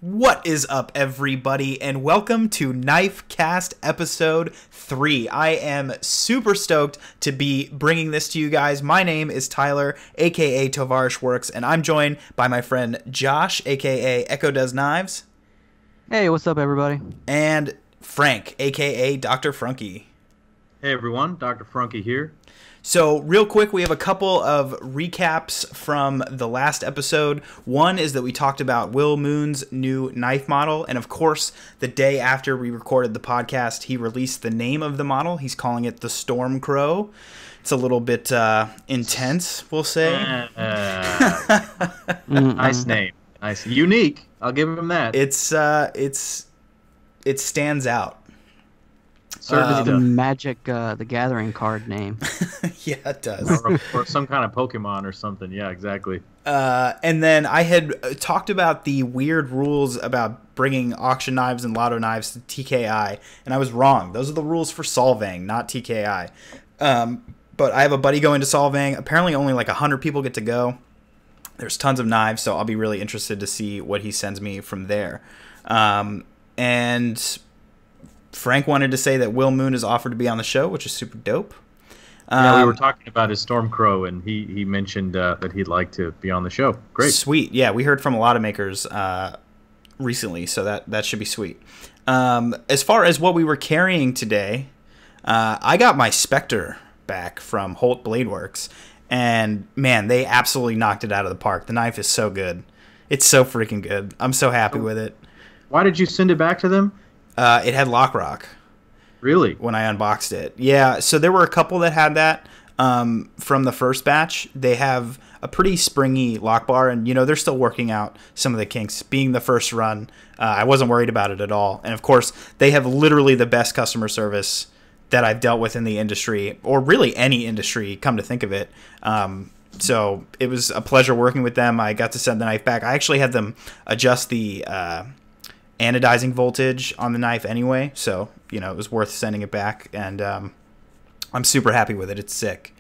What is up, everybody, and welcome to Knife Cast episode 3. I am super stoked to be bringing this to you guys. My name is Tyler, aka TovarishWorks, and I'm joined by my friend Josh, aka Echo Does Knives. Hey, what's up, everybody? And Frank, aka Dr. Frunkey. Hey everyone, Dr. Frunkey here. So real quick, we have a couple of recaps from the last episode. One is that we talked about Will Moon's new knife model, and of course, the day after we recorded the podcast, he released the name of the model. He's calling it the Storm Crow. It's a little bit intense, we'll say. Nice name. Nice. Unique. I'll give him that. It stands out. Certainly the Magic the Gathering card name. Yeah, it does. Or some kind of Pokemon or something. Yeah, exactly. And then I had talked about the weird rules about bringing auction knives and lotto knives to TKI, and I was wrong. Those are the rules for Solvang, not TKI. But I have a buddy going to Solvang. Apparently only like 100 people get to go. There's tons of knives, so I'll be really interested to see what he sends me from there. And Frank wanted to say that Will Moon is offered to be on the show, which is super dope. Yeah, we were talking about his Storm Crow, and he mentioned that he'd like to be on the show. Great. Sweet. Yeah, we heard from a lot of makers recently, so that should be sweet. As far as what we were carrying today, I got my Spectre back from Holt Blade Works, and man, they absolutely knocked it out of the park. The knife is so good. It's so freaking good. I'm so happy with it. Why did you send it back to them? It had lock rock. Really? When I unboxed it. Yeah, so there were a couple that had that from the first batch. They have a pretty springy lock bar, and, they're still working out some of the kinks. Being the first run, I wasn't worried about it at all. And, of course, they have literally the best customer service that I've dealt with in the industry, or really any industry, come to think of it. So it was a pleasure working with them. I got to send the knife back. I actually had them adjust the anodizing voltage on the knife anyway, so it was worth sending it back, and I'm super happy with it. It's sick.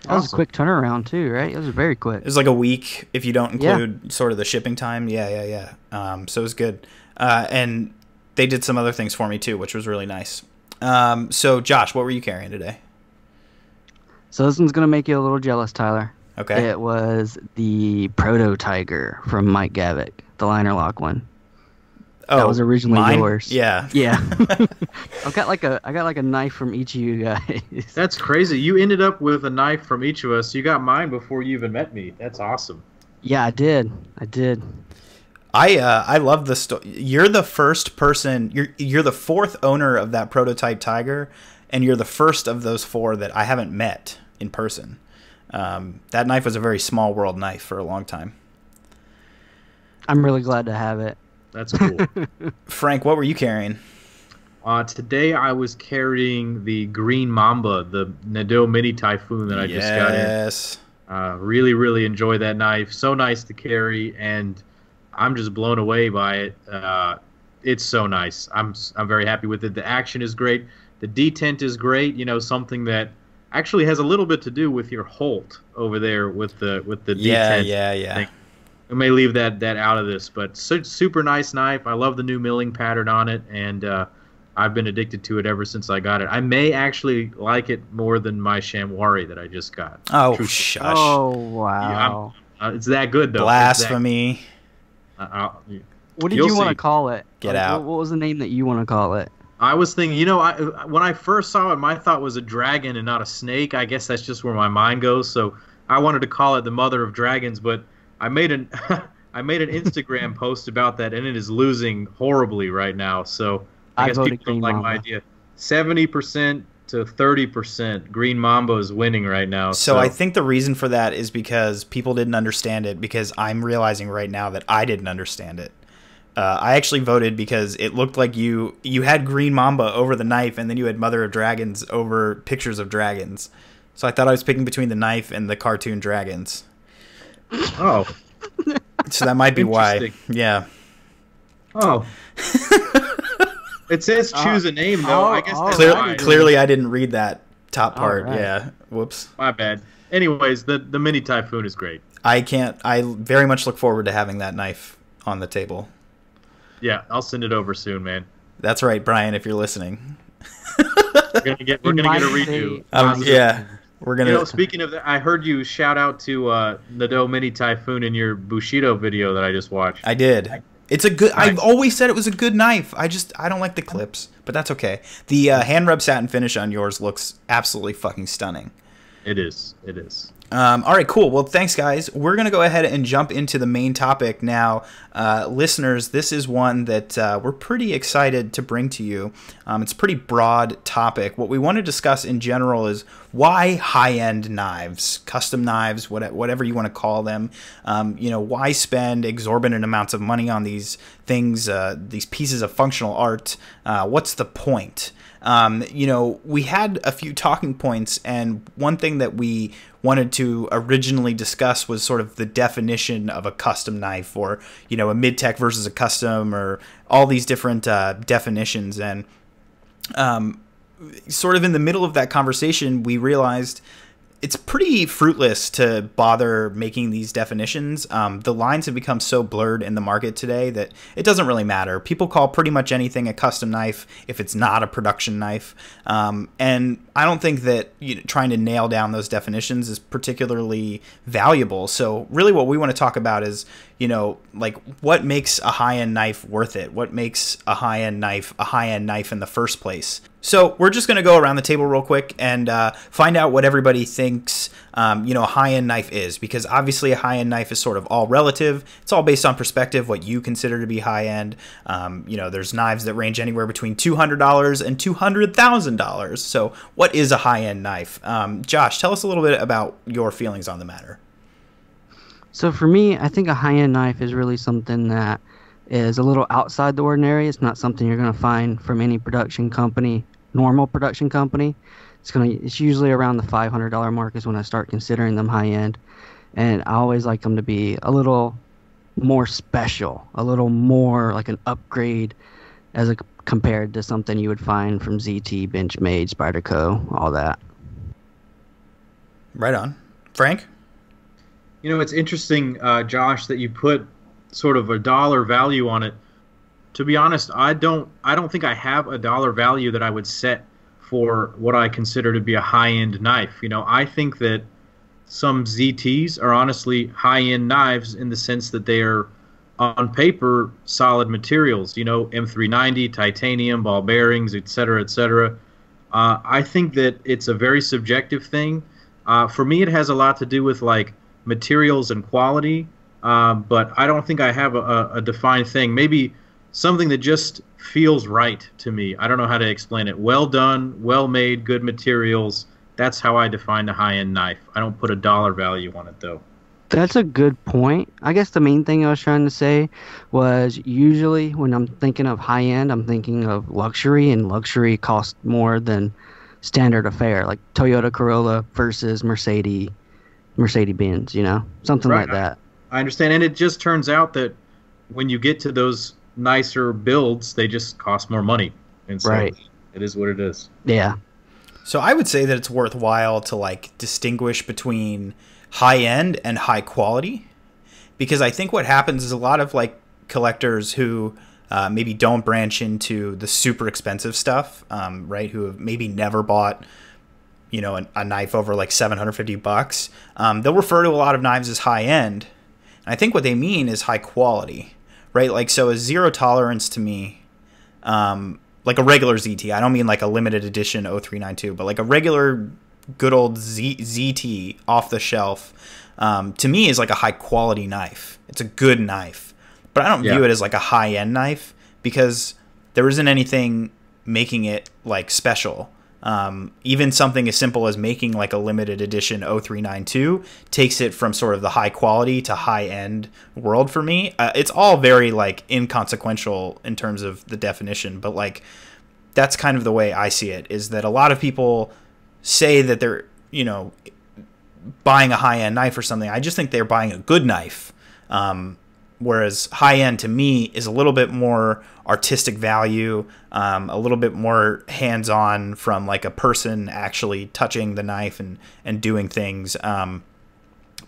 That was a quick turnaround too, right? It was very quick. It was like a week if you don't include sort of the shipping time. Yeah. So it was good, and they did some other things for me too, which was really nice. So Josh, what were you carrying today? So this one's gonna make you a little jealous, Tyler. Okay. It was the Proto Tiger from Mike Gavick, the liner lock one. Oh, that was originally mine? yours. Yeah. I got like a knife from each of you guys. That's crazy. You ended up with a knife from each of us. You got mine before you even met me. That's awesome. Yeah, I did. I love the story. You're the first person. You're the fourth owner of that prototype Tiger, and you're the first of those four that I haven't met in person. That knife was a very small world knife for a long time. I'm really glad to have it. That's cool. Frank, what were you carrying? Today I was carrying the Green Mamba, the Nadeau Mini Typhoon that I just got in. Yes. Really, really enjoy that knife. So nice to carry, and I'm just blown away by it. It's so nice. I'm very happy with it. The action is great. The detent is great. Something that actually has a little bit to do with your Holt over there with the detent. Yeah. Thing. We may leave that out of this, but super nice knife. I love the new milling pattern on it, and I've been addicted to it ever since I got it. I may actually like it more than my Shamwari that I just got. Oh, shush. Oh, wow. Yeah, it's that good, though. Blasphemy. What did you want to call it? Get out. What was the name that you want to call it? I was thinking, when I first saw it, my thought was a dragon and not a snake. I guess that's just where my mind goes, so I wanted to call it the Mother of Dragons, but I made an Instagram post about that, and it is losing horribly right now. So I guess people don't like my idea. 70% to 30% Green Mamba is winning right now. So I think the reason for that is because people didn't understand it, because I'm realizing right now that I didn't understand it. I actually voted because it looked like you had Green Mamba over the knife, and then you had Mother of Dragons over pictures of dragons. So I thought I was picking between the knife and the cartoon dragons. Oh. So that might be why. Yeah. Oh. It says choose a name, though. I guess that's clearly I didn't read that top part. Right. Yeah. Whoops. My bad. Anyways, the Mini Typhoon is great. I very much look forward to having that knife on the table. Yeah, I'll send it over soon, man. That's right, Brian, if you're listening. We're gonna get a redo. Yeah, we're gonna. Speaking of that, I heard you shout out to Nado Mini Typhoon in your Bushido video that I just watched. I did. It's a good. Nice. I've always said it was a good knife. I don't like the clips, but that's okay. The hand rub satin finish on yours looks absolutely fucking stunning. It is. It is. All right, cool. Well, thanks, guys. We're going to go ahead and jump into the main topic now. Listeners, this is one that we're pretty excited to bring to you. It's a pretty broad topic. What we want to discuss in general is why high-end knives, custom knives, whatever you want to call them. Why spend exorbitant amounts of money on these things, these pieces of functional art? What's the point? We had a few talking points, and one thing that we wanted to originally discuss was sort of the definition of a custom knife, or, a mid-tech versus a custom, or all these different definitions. And sort of in the middle of that conversation, we realized it's pretty fruitless to bother making these definitions. The lines have become so blurred in the market today that it doesn't really matter. People call pretty much anything a custom knife if it's not a production knife. And I don't think that trying to nail down those definitions is particularly valuable. So really what we want to talk about is, what makes a high-end knife worth it? What makes a high-end knife in the first place? So we're just going to go around the table real quick and find out what everybody thinks, a high-end knife is, because obviously a high-end knife is sort of all relative. It's all based on perspective, what you consider to be high-end. There's knives that range anywhere between $200 and $200,000. So what is a high-end knife? Josh, tell us a little bit about your feelings on the matter. So for me, I think a high-end knife is really something that is a little outside the ordinary. It's not something you're going to find from any production company, normal production company. It's usually around the $500 mark is when I start considering them high-end. And I always like them to be a little more special, a little more like an upgrade compared to something you would find from ZT, Benchmade, Spyderco, all that. Right on. Frank? It's interesting, Josh, that you put sort of a dollar value on it. To be honest, I don't think I have a dollar value that I would set for what I consider to be a high-end knife. I think that some ZTs are honestly high-end knives in the sense that they are, on paper, solid materials. M390, titanium, ball bearings, etc., etc. I think that it's a very subjective thing. For me, it has a lot to do with materials and quality. But I don't think I have a defined thing. Maybe something that just feels right to me. I don't know how to explain it. Well done, well made, good materials. That's how I define a high-end knife. I don't put a dollar value on it, though. That's a good point. I guess the main thing I was trying to say was usually when I'm thinking of high-end, I'm thinking of luxury, and luxury costs more than standard affair, like Toyota Corolla versus Mercedes-Benz, something Right. like that. I understand, and it just turns out that when you get to those nicer builds, they just cost more money, and so Right. It is what it is. Yeah. So I would say that it's worthwhile to distinguish between high end and high quality, because I think what happens is a lot of collectors who maybe don't branch into the super expensive stuff, right? Who have maybe never bought a knife over $750. They'll refer to a lot of knives as high end. And I think what they mean is high quality, right? So a zero tolerance to me, like a regular ZT. I don't mean a limited edition 0392, but a regular good old ZT off the shelf, to me is a high quality knife. It's a good knife, but I don't view it as a high end knife, because there isn't anything making it special. Even something as simple as making a limited edition 0392 takes it from sort of the high quality to high end world for me. It's all very inconsequential in terms of the definition, but that's kind of the way I see it, is that a lot of people say that they're, buying a high end knife or something. I just think they're buying a good knife. Whereas high end to me is a little bit more artistic value, a little bit more hands on from a person actually touching the knife and doing things. But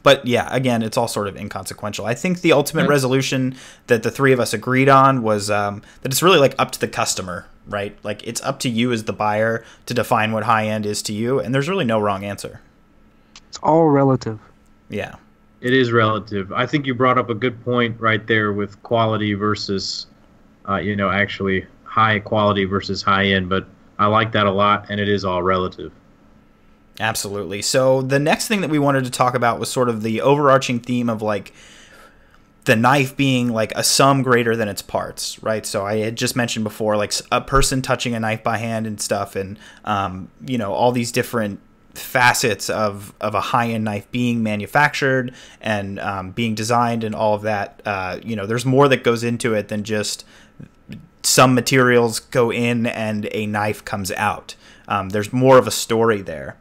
But yeah, again, it's all sort of inconsequential. I think the ultimate resolution that the three of us agreed on was that it's really like up to the customer, right? Like it's up to you as the buyer to define what high end is to you, and there's really no wrong answer. It's all relative. Yeah. It is relative. I think you brought up a good point right there with quality versus, actually high quality versus high end. But I like that a lot, and it is all relative. Absolutely. So the next thing that we wanted to talk about was sort of the overarching theme of like the knife being like a sum greater than its parts, right? So I had just mentioned before, like a person touching a knife by hand and stuff, and all these different facets of a high-end knife being manufactured and being designed and all of that. There's more that goes into it than just some materials go in and a knife comes out. There's more of a story there.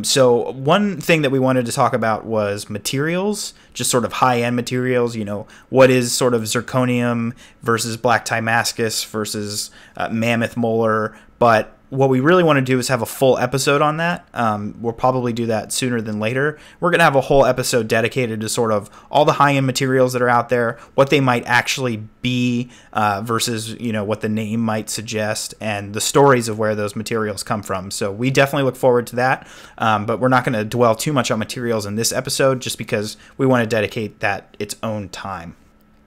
So one thing that we wanted to talk about was materials, just sort of high-end materials. What is sort of zirconium versus black Damascus versus mammoth molar, but what we really want to do is have a full episode on that. We'll probably do that sooner than later. We're going to have a whole episode dedicated to sort of all the high-end materials that are out there, what they might actually be versus, what the name might suggest, and the stories of where those materials come from. So we definitely look forward to that, but we're not going to dwell too much on materials in this episode just because we want to dedicate that its own time.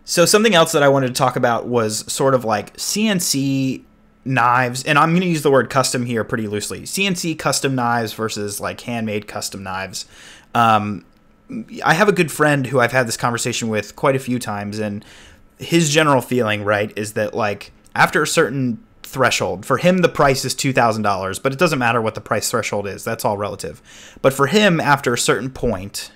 So something else that I wanted to talk about was sort of like CNC knives, and I'm going to use the word custom here pretty loosely. CNC custom knives versus like handmade custom knives. I have a good friend who I've had this conversation with quite a few times, and his general feeling, right, is that like after a certain threshold, for him the price is $2,000, but it doesn't matter what the price threshold is. That's all relative. But for him, after a certain point,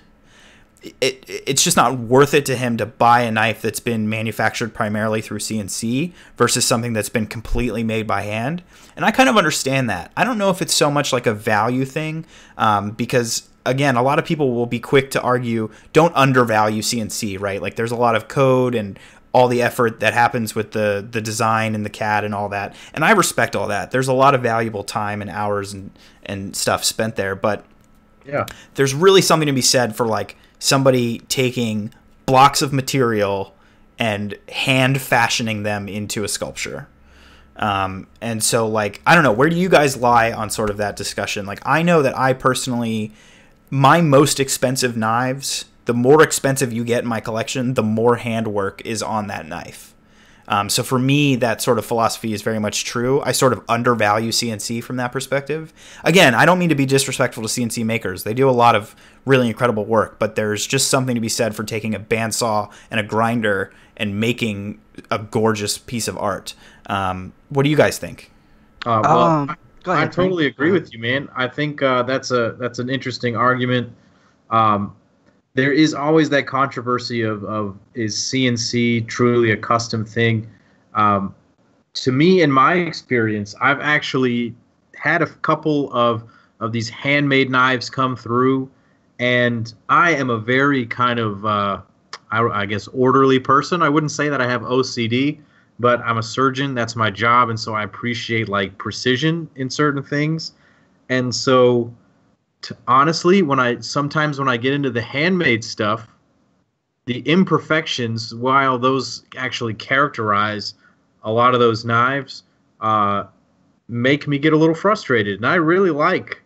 it's just not worth it to him to buy a knife that's been manufactured primarily through CNC versus something that's been completely made by hand. And I kind of understand that. I don't know if it's so much like a value thing, because again, a lot of people will be quick to argue, don't undervalue CNC, right? Like there's a lot of code and all the effort that happens with the design and the CAD and all that. And I respect all that. There's a lot of valuable time and hours and stuff spent there. But yeah, there's really something to be said for like somebody taking blocks of material and hand fashioning them into a sculpture. And so like, I don't know, where do you guys lie on sort of that discussion? Like, I know that I personally, my most expensive knives, the more expensive you get in my collection, the more handwork is on that knife. So for me, that sort of philosophy is very much true. I sort of undervalue CNC from that perspective. Again, I don't mean to be disrespectful to CNC makers. They do a lot of really incredible work, but there's just something to be said for taking a bandsaw and a grinder and making a gorgeous piece of art. What do you guys think? I totally agree with you, man. I think that's an interesting argument. There is always that controversy of is CNC truly a custom thing? To me, in my experience, I've actually had a couple of these handmade knives come through, and I am a very kind of, I guess, orderly person. I wouldn't say that I have OCD, but I'm a surgeon. That's my job, and so I appreciate like precision in certain things. And so honestly, sometimes when I get into the handmade stuff, the imperfections, while those actually characterize a lot of those knives, make me get a little frustrated. And I really like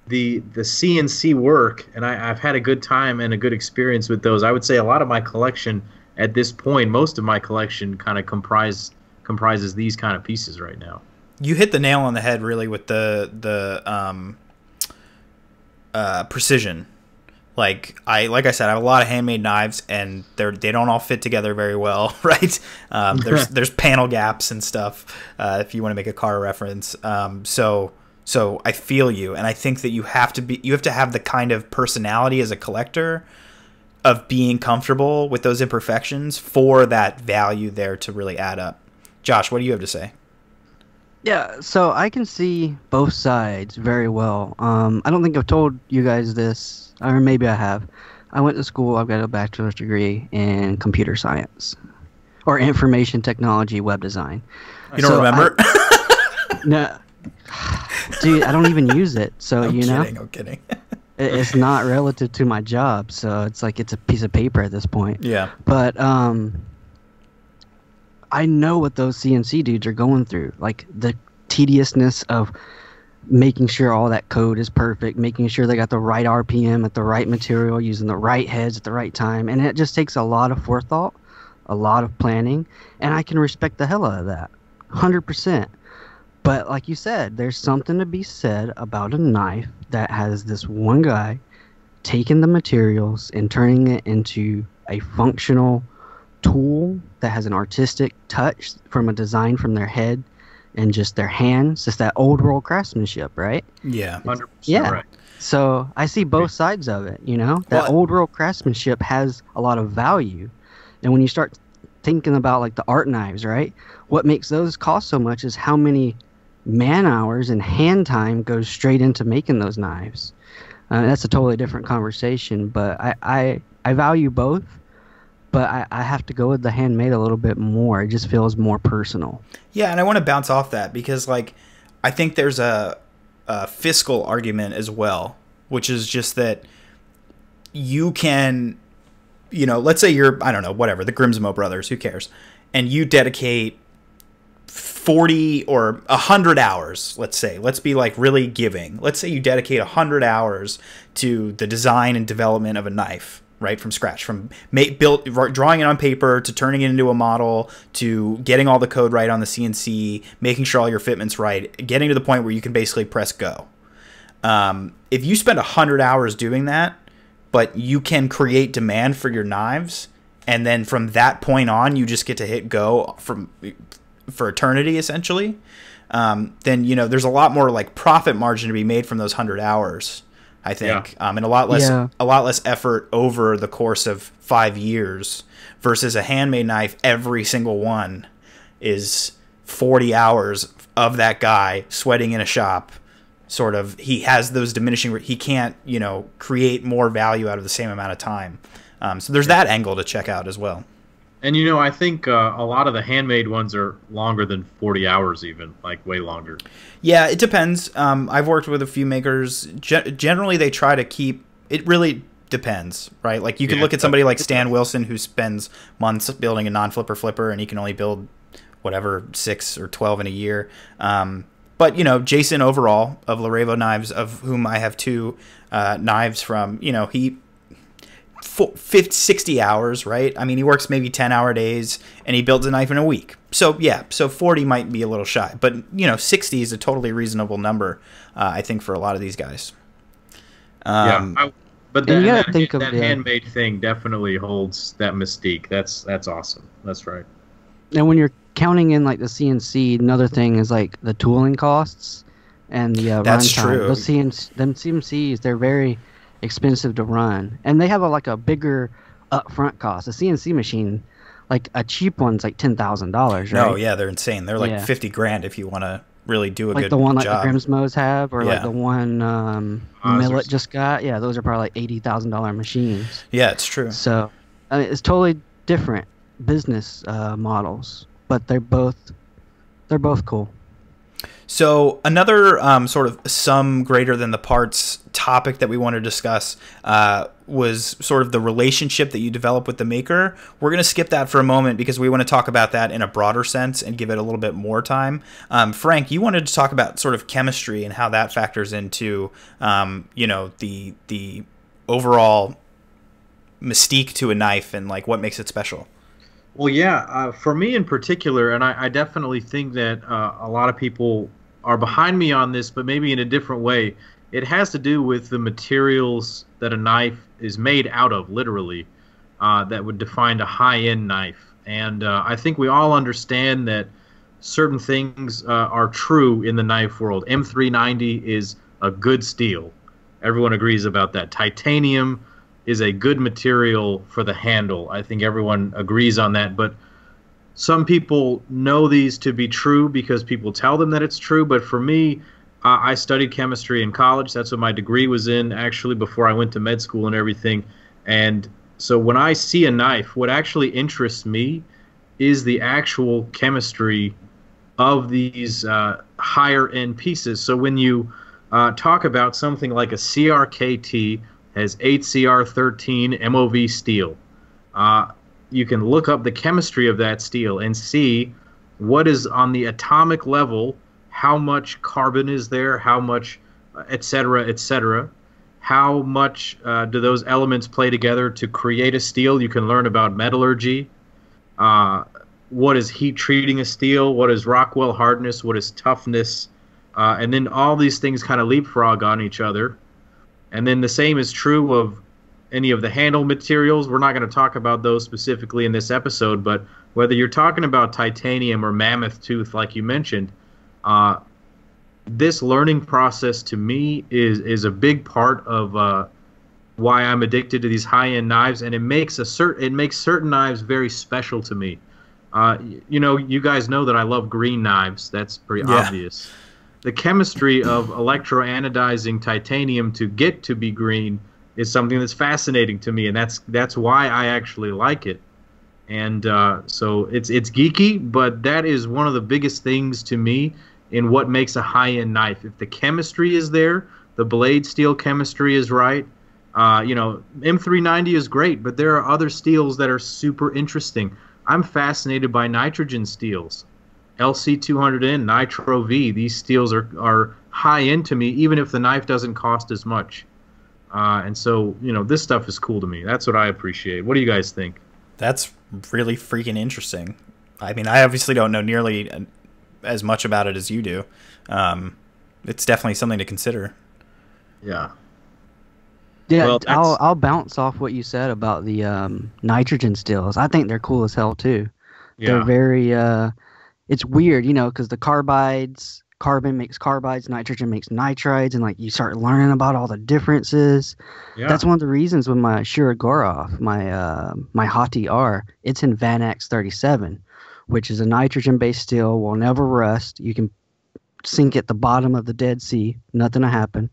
the CNC work, and I've had a good time and a good experience with those. I would say a lot of my collection at this point, most of my collection kind of comprises these kind of pieces right now. You hit the nail on the head really with the precision. Like I said, I have a lot of handmade knives, and they don't all fit together very well, right? There's panel gaps and stuff. If you want to make a car reference, so I feel you, and I think that you have to have the kind of personality as a collector of being comfortable with those imperfections for that value there to really add up. Josh, what do you have to say? Yeah, so I can see both sides very well. I don't think I've told you guys this, or maybe I have. I went to school. I've got a bachelor's degree in computer science, or information technology, web design. You don't remember? No, dude, I don't even use it. So I'm kidding. It's not relative to my job, so it's like it's a piece of paper at this point. Yeah. But I know what those CNC dudes are going through, like the tediousness of making sure all that code is perfect, making sure they got the right RPM at the right material, using the right heads at the right time, and it just takes a lot of forethought, a lot of planning, and I can respect the hell out of that, 100%. But like you said, there's something to be said about a knife that has this one guy taking the materials and turning it into a functional tool that has an artistic touch from a design from their head and just their hands, just that old world craftsmanship, right? Yeah. 100% Yeah. right. So I see both sides of it, you know? That old world craftsmanship has a lot of value. And when you start thinking about like the art knives, right? What makes those cost so much is how many man hours and hand time goes straight into making those knives. That's a totally different conversation, but I value both. But I have to go with the handmade a little bit more. It just feels more personal. Yeah, and I want to bounce off that because, like, I think there's a fiscal argument as well, which is just that you can, you know, let's say you're, I don't know, whatever, the Grimsmo brothers, who cares? And you dedicate 40 or 100 hours, let's say. Let's be, like, really giving. Let's say you dedicate 100 hours to the design and development of a knife. Right, from scratch, from drawing it on paper to turning it into a model to getting all the code right on the CNC, making sure all your fitment's right, getting to the point where you can basically press go. If you spend 100 hours doing that, but you can create demand for your knives, and then from that point on you just get to hit go for eternity, essentially, then you know there's a lot more like profit margin to be made from those 100 hours. I think, and a lot less effort over the course of 5 years versus a handmade knife. Every single one is 40 hours of that guy sweating in a shop. Sort of, he has those diminishing. He can't, you know, create more value out of the same amount of time. So there's that angle to check out as well. And, you know, I think a lot of the handmade ones are longer than 40 hours even, like way longer. Yeah, it depends. I've worked with a few makers. Generally, they try to keep... It really depends, right? Like, you can look at somebody like Stan Wilson who spends months building a non-flipper flipper, and he can only build, whatever, 6 or 12 in a year. But, you know, Jason Overall of Larevo Knives, of whom I have 2 knives from, you know, he... 60 hours, right? I mean, he works maybe 10-hour days, and he builds a knife in a week. So, yeah, so 40 might be a little shy. But, you know, 60 is a totally reasonable number, I think, for a lot of these guys. But that handmade thing definitely holds that mystique. That's awesome. That's right. And when you're counting in, like, the CNC, another thing is, like, the tooling costs and the That's runtime. true. Those CNCs, they're very expensive to run, and they have a bigger upfront cost. A CNC machine, like a cheap one's like $10,000, right? No, yeah, they're insane. They're like 50 grand if you want to really do a good job. Like the one like the Grimsmos have, or like the one Millet just got. Yeah, those are probably like $80,000 machines. Yeah, it's true. So I mean, it's totally different business models, but they're both cool. So another sort of sum greater than the parts topic that we want to discuss was sort of the relationship that you develop with the maker. We're going to skip that for a moment because we want to talk about that in a broader sense and give it a little bit more time. Frank, you wanted to talk about sort of chemistry and how that factors into, you know, the overall mystique to a knife and like what makes it special. Well, yeah, for me in particular, and I definitely think that a lot of people are behind me on this, but maybe in a different way. It has to do with the materials that a knife is made out of, literally, that would define a high-end knife. And I think we all understand that certain things are true in the knife world. M390 is a good steel. Everyone agrees about that. Titanium is a good material for the handle. I think everyone agrees on that. But some people know these to be true because people tell them that it's true. But for me, I studied chemistry in college. That's what my degree was in, actually, before I went to med school and everything. And so when I see a knife, what actually interests me is the actual chemistry of these higher-end pieces. So when you talk about something like a CRKT has 8Cr13 MOV steel. You can look up the chemistry of that steel and see what is on the atomic level, how much carbon is there, how much, et cetera, how much do those elements play together to create a steel. You can learn about metallurgy, what is heat treating a steel, what is Rockwell hardness, what is toughness, and then all these things kind of leapfrog on each other. And then the same is true of any of the handle materials. We're not going to talk about those specifically in this episode, but whether you're talking about titanium or mammoth tooth, like you mentioned, this learning process to me is a big part of why I'm addicted to these high-end knives, and it makes certain knives very special to me. You know, you guys know that I love green knives. That's pretty obvious. The chemistry of electroanodizing titanium to get to be green is something that's fascinating to me, and that's why I actually like it. And so it's geeky, but that is one of the biggest things to me in what makes a high-end knife. If the chemistry is there, the blade steel chemistry is right. You know, M390 is great, but there are other steels that are super interesting. I'm fascinated by nitrogen steels. LC200N, Nitro V, these steels are high-end to me, even if the knife doesn't cost as much. And so, you know, this stuff is cool to me. That's what I appreciate. What do you guys think? That's really freaking interesting. I mean, I obviously don't know nearly as much about it as you do. It's definitely something to consider. Yeah. Yeah, Well, I'll bounce off what you said about the nitrogen steels. I think they're cool as hell too. Yeah. They're very it's weird, you know, because the carbides, carbon makes carbides, nitrogen makes nitrides, and like you start learning about all the differences. Yeah. That's one of the reasons with my Shirogorov, my Hati R, it's in Vanax 37, which is a nitrogen-based steel, will never rust. You can sink at the bottom of the Dead Sea, nothing will happen,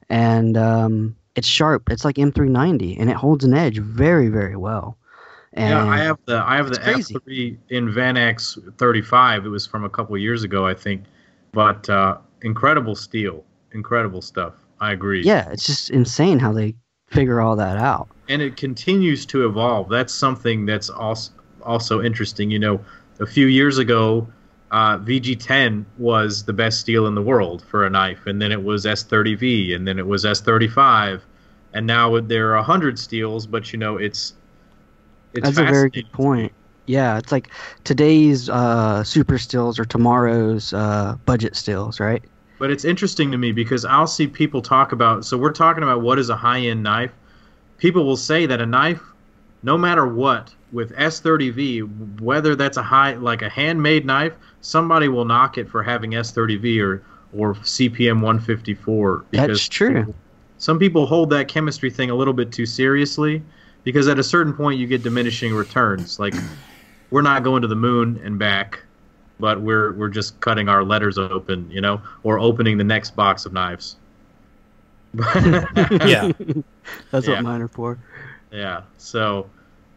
and it's sharp. It's like M390, and it holds an edge very, very well. And yeah, I have the crazy. F3 in Vanax 35. It was from a couple of years ago, I think. But incredible steel, incredible stuff. I agree. Yeah, it's just insane how they figure all that out. And it continues to evolve. That's something that's also interesting. You know, a few years ago, VG10 was the best steel in the world for a knife, and then it was S30V, and then it was S35, and now there are 100 steels. But you know, it's That's a very good point. Yeah, it's like today's super stills or tomorrow's budget stills, right? But it's interesting to me because I'll see people talk about, so we're talking about what is a high-end knife. People will say that a knife, no matter what, with S30V, whether that's like a handmade knife, somebody will knock it for having S30V or CPM 154. That's true. Some people hold that chemistry thing a little bit too seriously, because at a certain point you get diminishing returns. Like, we're not going to the moon and back, but we're just cutting our letters open, you know, or opening the next box of knives. Yeah. That's what mine are for. Yeah. So,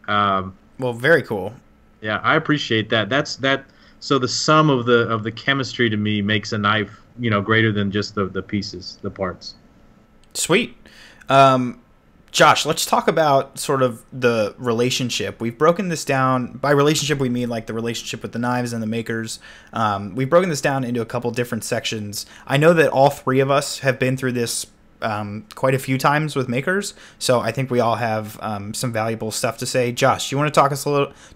well, very cool. yeah, I appreciate that. So the sum of the chemistry to me makes a knife, you know, greater than just the pieces, the parts. Sweet. Josh, let's talk about sort of the relationship. We've broken this down. By relationship, we mean like the relationship with the knives and the makers. We've broken this down into a couple different sections. I know that all three of us have been through this quite a few times with makers, so I think we all have some valuable stuff to say. Josh, you want to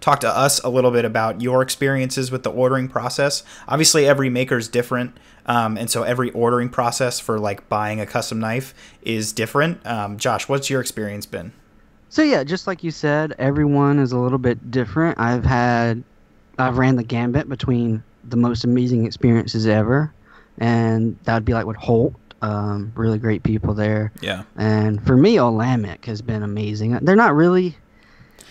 talk to us a little bit about your experiences with the ordering process? Obviously, every maker is different. And so every ordering process for like buying a custom knife is different. Josh, what's your experience been? So yeah, just like you said, everyone is a little bit different. I've ran the gambit between the most amazing experiences ever, and that would be like with Holt. Really great people there. Yeah. And for me, Olamic has been amazing. They're not really.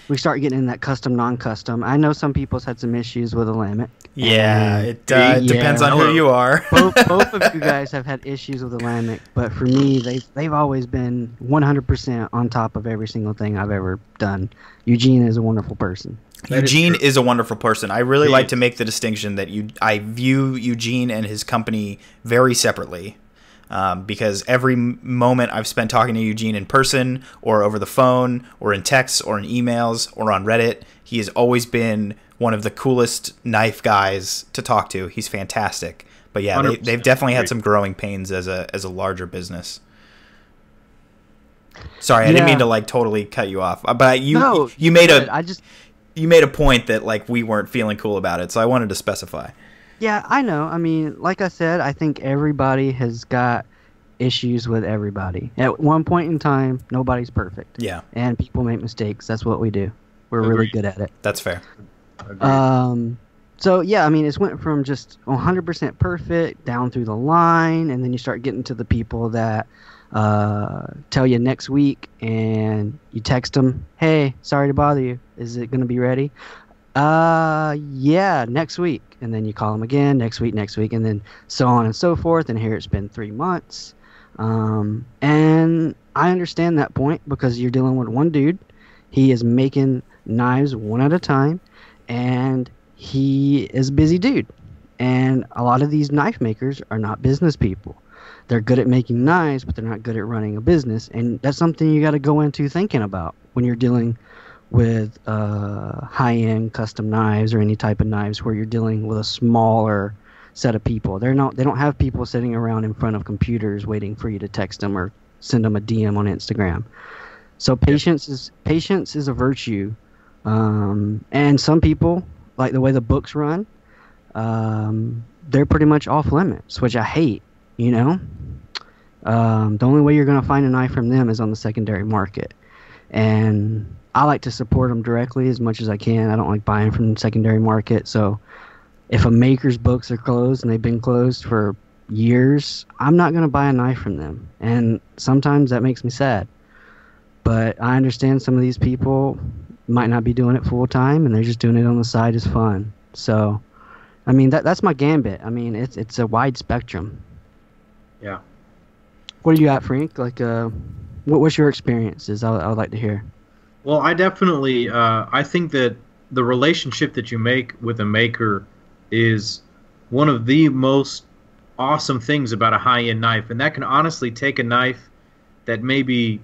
We start getting in that custom, non-custom. I know some people's had some issues with Olamic. Yeah, it depends on who you are. both of you guys have had issues with Olamic, but for me, they've always been 100% on top of every single thing I've ever done. Eugene is a wonderful person. Eugene is a wonderful person. I really like to make the distinction that I view Eugene and his company very separately. because every moment I've spent talking to Eugene in person or over the phone or in texts or in emails or on Reddit, he has always been one of the coolest knife guys to talk to. He's fantastic. But yeah, they've definitely had some growing pains as a larger business. Sorry, I didn't mean to like totally cut you off, but you made you made a point that like we weren't feeling cool about it, so I wanted to specify. Yeah, I know. I mean, like I said, I think everybody has got issues with everybody. At one point in time, nobody's perfect. Yeah. And people make mistakes. That's what we do. We're really good at it. That's fair. So, yeah, I mean, it's went from just 100% perfect down through the line, and then you start getting to the people that tell you next week, and you text them, hey, sorry to bother you. Is it going to be ready? Yeah, next week. And then you call them again, next week, and then so on and so forth. And here it's been 3 months. And I understand that point because you're dealing with one dude. He is making knives one at a time, and he is a busy dude. And a lot of these knife makers are not business people. They're good at making knives, but they're not good at running a business. And that's something you got to go into thinking about when you're dealing with high-end custom knives or any type of knives where you're dealing with a smaller set of people. They don't have people sitting around in front of computers waiting for you to text them or send them a DM on Instagram. So patience is a virtue. And some people, like the way the books run, they're pretty much off limits, which I hate, you know? The only way you're going to find a knife from them is on the secondary market. And I like to support them directly as much as I can. I don't like buying from the secondary market. So if a maker's books are closed and they've been closed for years, I'm not going to buy a knife from them. And sometimes that makes me sad. But I understand some of these people might not be doing it full time and they're just doing it on the side as fun. So, I mean, that's my gambit. I mean, it's a wide spectrum. Yeah. What do you got, Frank? Like, what's your experiences? I would like to hear. Well, I definitely, I think that the relationship that you make with a maker is one of the most awesome things about a high-end knife. And that can honestly take a knife that maybe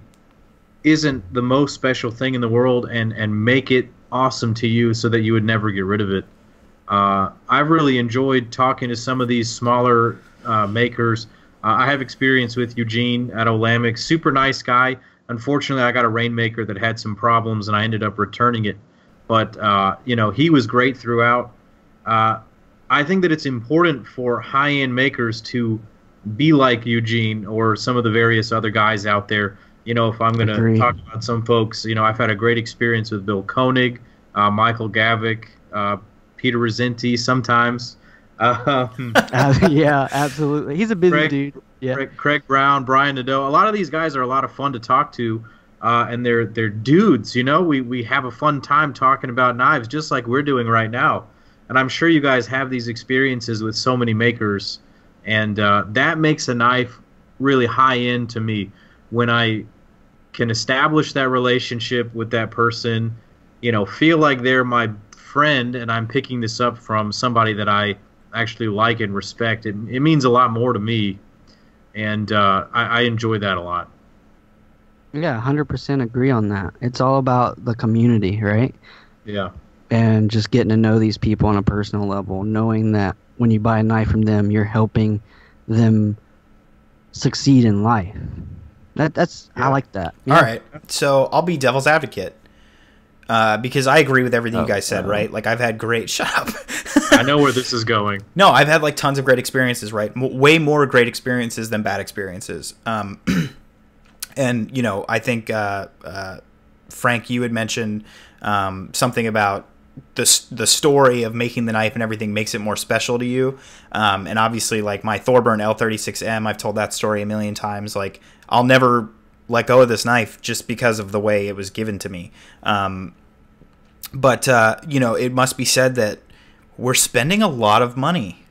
isn't the most special thing in the world and make it awesome to you so that you would never get rid of it. I've really enjoyed talking to some of these smaller makers. I have experience with Eugene at Olamic. Super nice guy. Unfortunately, I got a Rainmaker that had some problems, and I ended up returning it. But, he was great throughout. I think that it's important for high-end makers to be like Eugene or some of the various other guys out there. If I'm going to talk about some folks, I've had a great experience with Bill Koenig, Michael Gavick, Peter Rizzenti sometimes. Yeah, absolutely. He's a busy dude. Yeah. Craig Brown, Brian Nadeau. A lot of these guys are a lot of fun to talk to, and they're dudes. We have a fun time talking about knives, just like we're doing right now. And I'm sure you guys have these experiences with so many makers, and that makes a knife really high end to me. When I can establish that relationship with that person, feel like they're my friend, and I'm picking this up from somebody that I actually like and respect. It means a lot more to me, and I enjoy that a lot. Yeah, 100% agree on that. It's all about the community, right? Yeah. And just getting to know these people on a personal level, knowing that when you buy a knife from them, you're helping them succeed in life. I like that. Yeah. All right, so I'll be devil's advocate. Because I agree with everything you guys said, right? Like, I've had great... Shut up. I know where this is going. No, I've had, like, tons of great experiences, right? Way more great experiences than bad experiences. And, I think, Frank, you had mentioned something about the story of making the knife and everything makes it more special to you. And obviously, like, my Thorburn L36M, I've told that story a million times. Like, I'll never let go of this knife just because of the way it was given to me. But it must be said that we're spending a lot of money.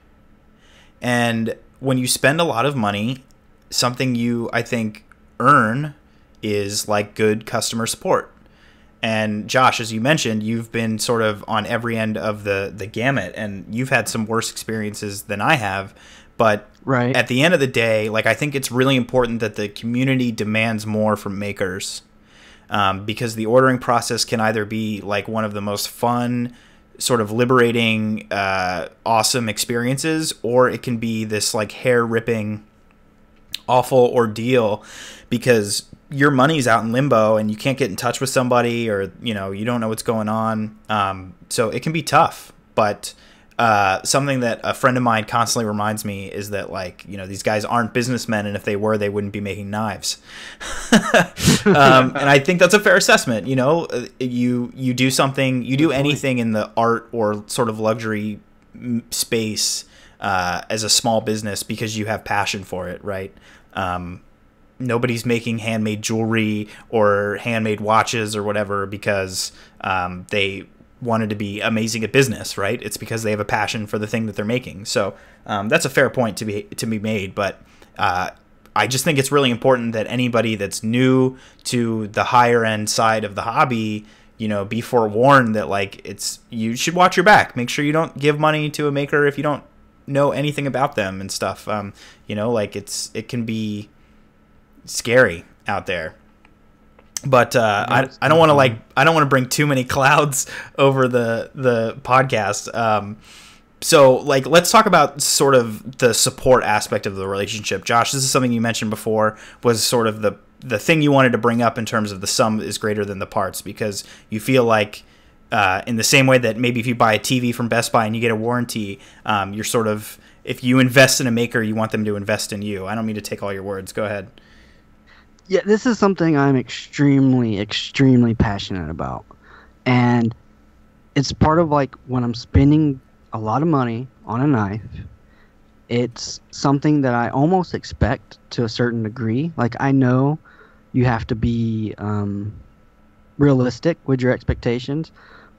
And when you spend a lot of money, something you, I think, earn is like good customer support. And Josh, as you mentioned, you've been sort of on every end of the gamut, and you've had some worse experiences than I have. But Right. at the end of the day, like, I think it's really important that the community demands more from makers, because the ordering process can either be like one of the most fun, sort of liberating, awesome experiences, or it can be this like hair-ripping, awful ordeal because your money's out in limbo and you can't get in touch with somebody, or you don't know what's going on. So it can be tough, but something that a friend of mine constantly reminds me is that, like, these guys aren't businessmen, and if they were, they wouldn't be making knives. And I think that's a fair assessment. You do something, you do anything in the art or sort of luxury space as a small business because you have passion for it, right? Nobody's making handmade jewelry or handmade watches or whatever because they wanted to be amazing at business, right? It's because they have a passion for the thing that they're making. So that's a fair point to be made. But I just think it's really important that anybody that's new to the higher end side of the hobby, be forewarned that, like, you should watch your back. Make sure you don't give money to a maker if you don't know anything about them and stuff. Like, it can be scary out there. But I don't want to bring too many clouds over the podcast. So, like, let's talk about sort of the support aspect of the relationship. Josh, this is something you mentioned before, was sort of the thing you wanted to bring up in terms of the sum is greater than the parts, because you feel like, in the same way that maybe if you buy a TV from Best Buy and you get a warranty, you're sort of, if you invest in a maker, you want them to invest in you. I don't mean to take all your words. Go ahead. Yeah, this is something I'm extremely, extremely passionate about. And it's part of, like, when I'm spending a lot of money on a knife, it's something that I almost expect to a certain degree. Like, I know you have to be realistic with your expectations,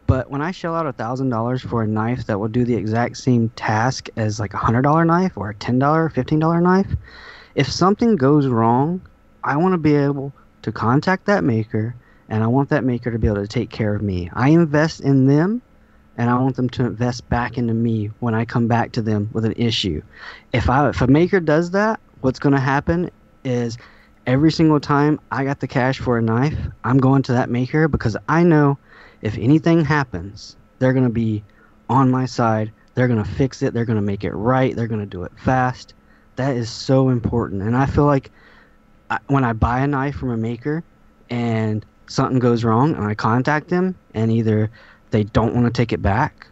but when I shell out $1,000 for a knife that will do the exact same task as, like, a $100 knife or a $10, $15 knife, if something goes wrong, I want to be able to contact that maker, and I want that maker to be able to take care of me. I invest in them, and I want them to invest back into me when I come back to them with an issue. If a maker does that, what's going to happen is every single time I got the cash for a knife, I'm going to that maker because I know if anything happens, they're going to be on my side. They're going to fix it. They're going to make it right. They're going to do it fast. That is so important. And I feel like when I buy a knife from a maker and something goes wrong and I contact them and either they don't want to take it back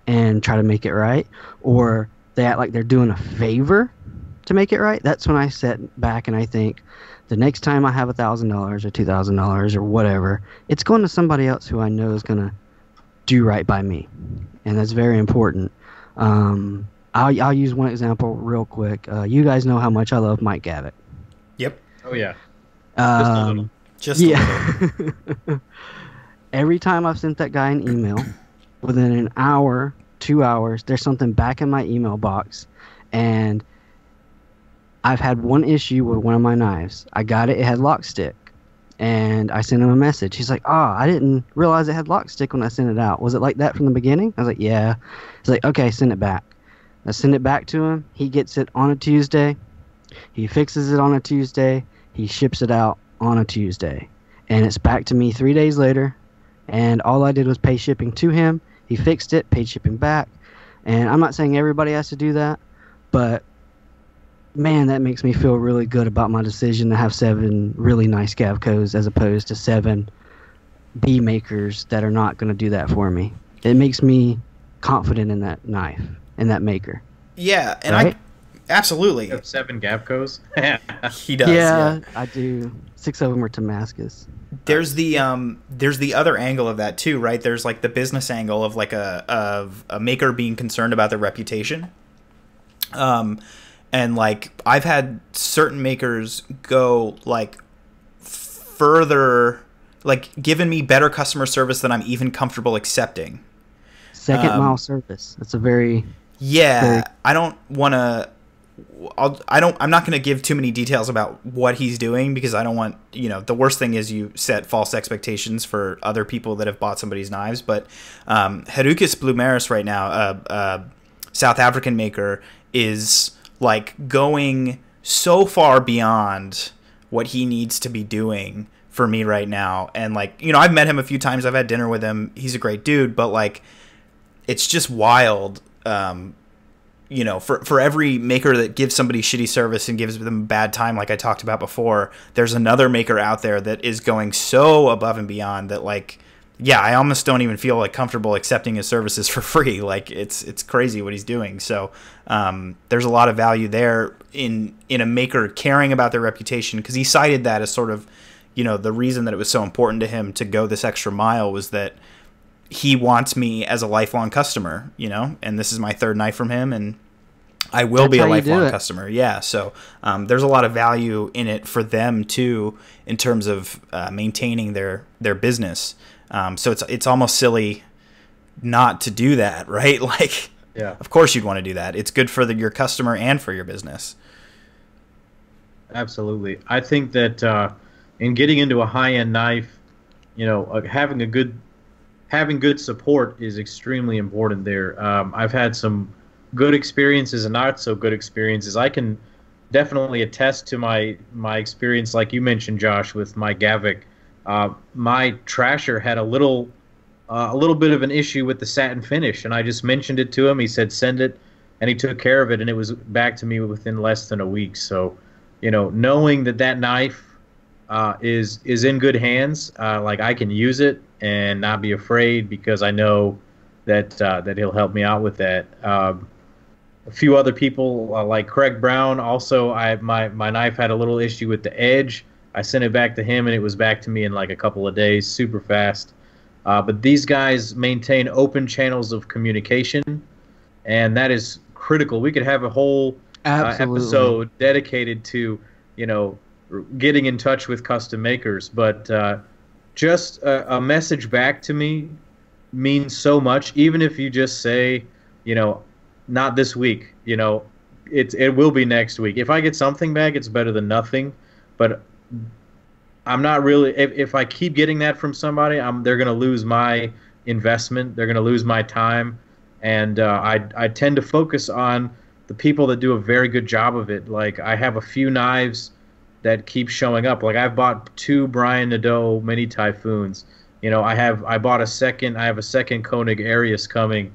and try to make it right, or they act like they're doing a favor to make it right, that's when I sit back and I think, the next time I have $1,000 or $2,000 or whatever, it's going to somebody else who I know is going to do right by me. And that's very important. I'll use one example real quick. You guys know how much I love Mike Gavitt. Yep. Oh, yeah. Just a little. Just a little. Every time I've sent that guy an email, within an hour, 2 hours, there's something back in my email box. And I've had one issue with one of my knives. I got it. It had lock stick. And I sent him a message. He's like, I didn't realize it had lock stick when I sent it out. Was it like that from the beginning? I was like, yeah. He's like, okay, send it back. I send it back to him. He gets it on a Tuesday. He fixes it on a Tuesday. He ships it out on a Tuesday. And it's back to me 3 days later. And all I did was pay shipping to him. He fixed it, paid shipping back. And I'm not saying everybody has to do that, but man, that makes me feel really good about my decision to have 7 really nice Gavcos as opposed to 7 B makers that are not going to do that for me. It makes me confident in that knife and that maker. Yeah, and right? Absolutely. You have 7 Gavcos? He does. Yeah, I do. 6 of them are Damascus. There's the other angle of that too, right? There's like the business angle of like a maker being concerned about their reputation. And like I've had certain makers go like further, like giving me better customer service than I'm even comfortable accepting. Second mile service. That's a very I don't want to. I'm not going to give too many details about what he's doing because I don't want, the worst thing is you set false expectations for other people that have bought somebody's knives. But Hedonic Blue Maris right now, a South African maker, is like going so far beyond what he needs to be doing for me right now. And like, you know, I've met him a few times. I've had dinner with him. He's a great dude, but like, it's just wild. You know, for every maker that gives somebody shitty service and gives them a bad time, like I talked about before, there's another maker out there that is going so above and beyond that, like, yeah, I almost don't even feel like comfortable accepting his services for free. Like, it's crazy what he's doing. So there's a lot of value there in a maker caring about their reputation, because he cited that as sort of, you know, the reason that it was so important to him to go this extra mile was that he wants me as a lifelong customer, you know, and this is my third knife from him, and I will be a lifelong customer. Yeah. So there's a lot of value in it for them too, in terms of maintaining their business. So it's almost silly not to do that, right? Like, yeah, of course you'd want to do that. It's good for your customer and for your business. Absolutely. I think that in getting into a high-end knife, you know, having good support is extremely important there. I've had some good experiences and not so good experiences. I can definitely attest to my experience, like you mentioned, Josh, with my Gavic. My trasher had a little bit of an issue with the satin finish, and I just mentioned it to him. He said send it, and he took care of it, and it was back to me within less than a week. So, you know, knowing that knife is in good hands, like I can use it and not be afraid, because I know that he'll help me out with that. A few other people, like Craig Brown, also my knife had a little issue with the edge. I sent it back to him, and it was back to me in like a couple of days, super fast. But these guys maintain open channels of communication, and that is critical. We could have a whole episode dedicated to, you know, getting in touch with custom makers. But just a message back to me means so much, even if you just say, you know, not this week, you know, it will be next week. If I get something back, it's better than nothing. But I'm not really, if I keep getting that from somebody, they're going to lose my investment. They're going to lose my time. And I tend to focus on the people that do a very good job of it. Like, I have a few knives that keep showing up. Like, I've bought 2 Brian Nadeau mini Typhoons. You know, I have a second Koenig Arius coming.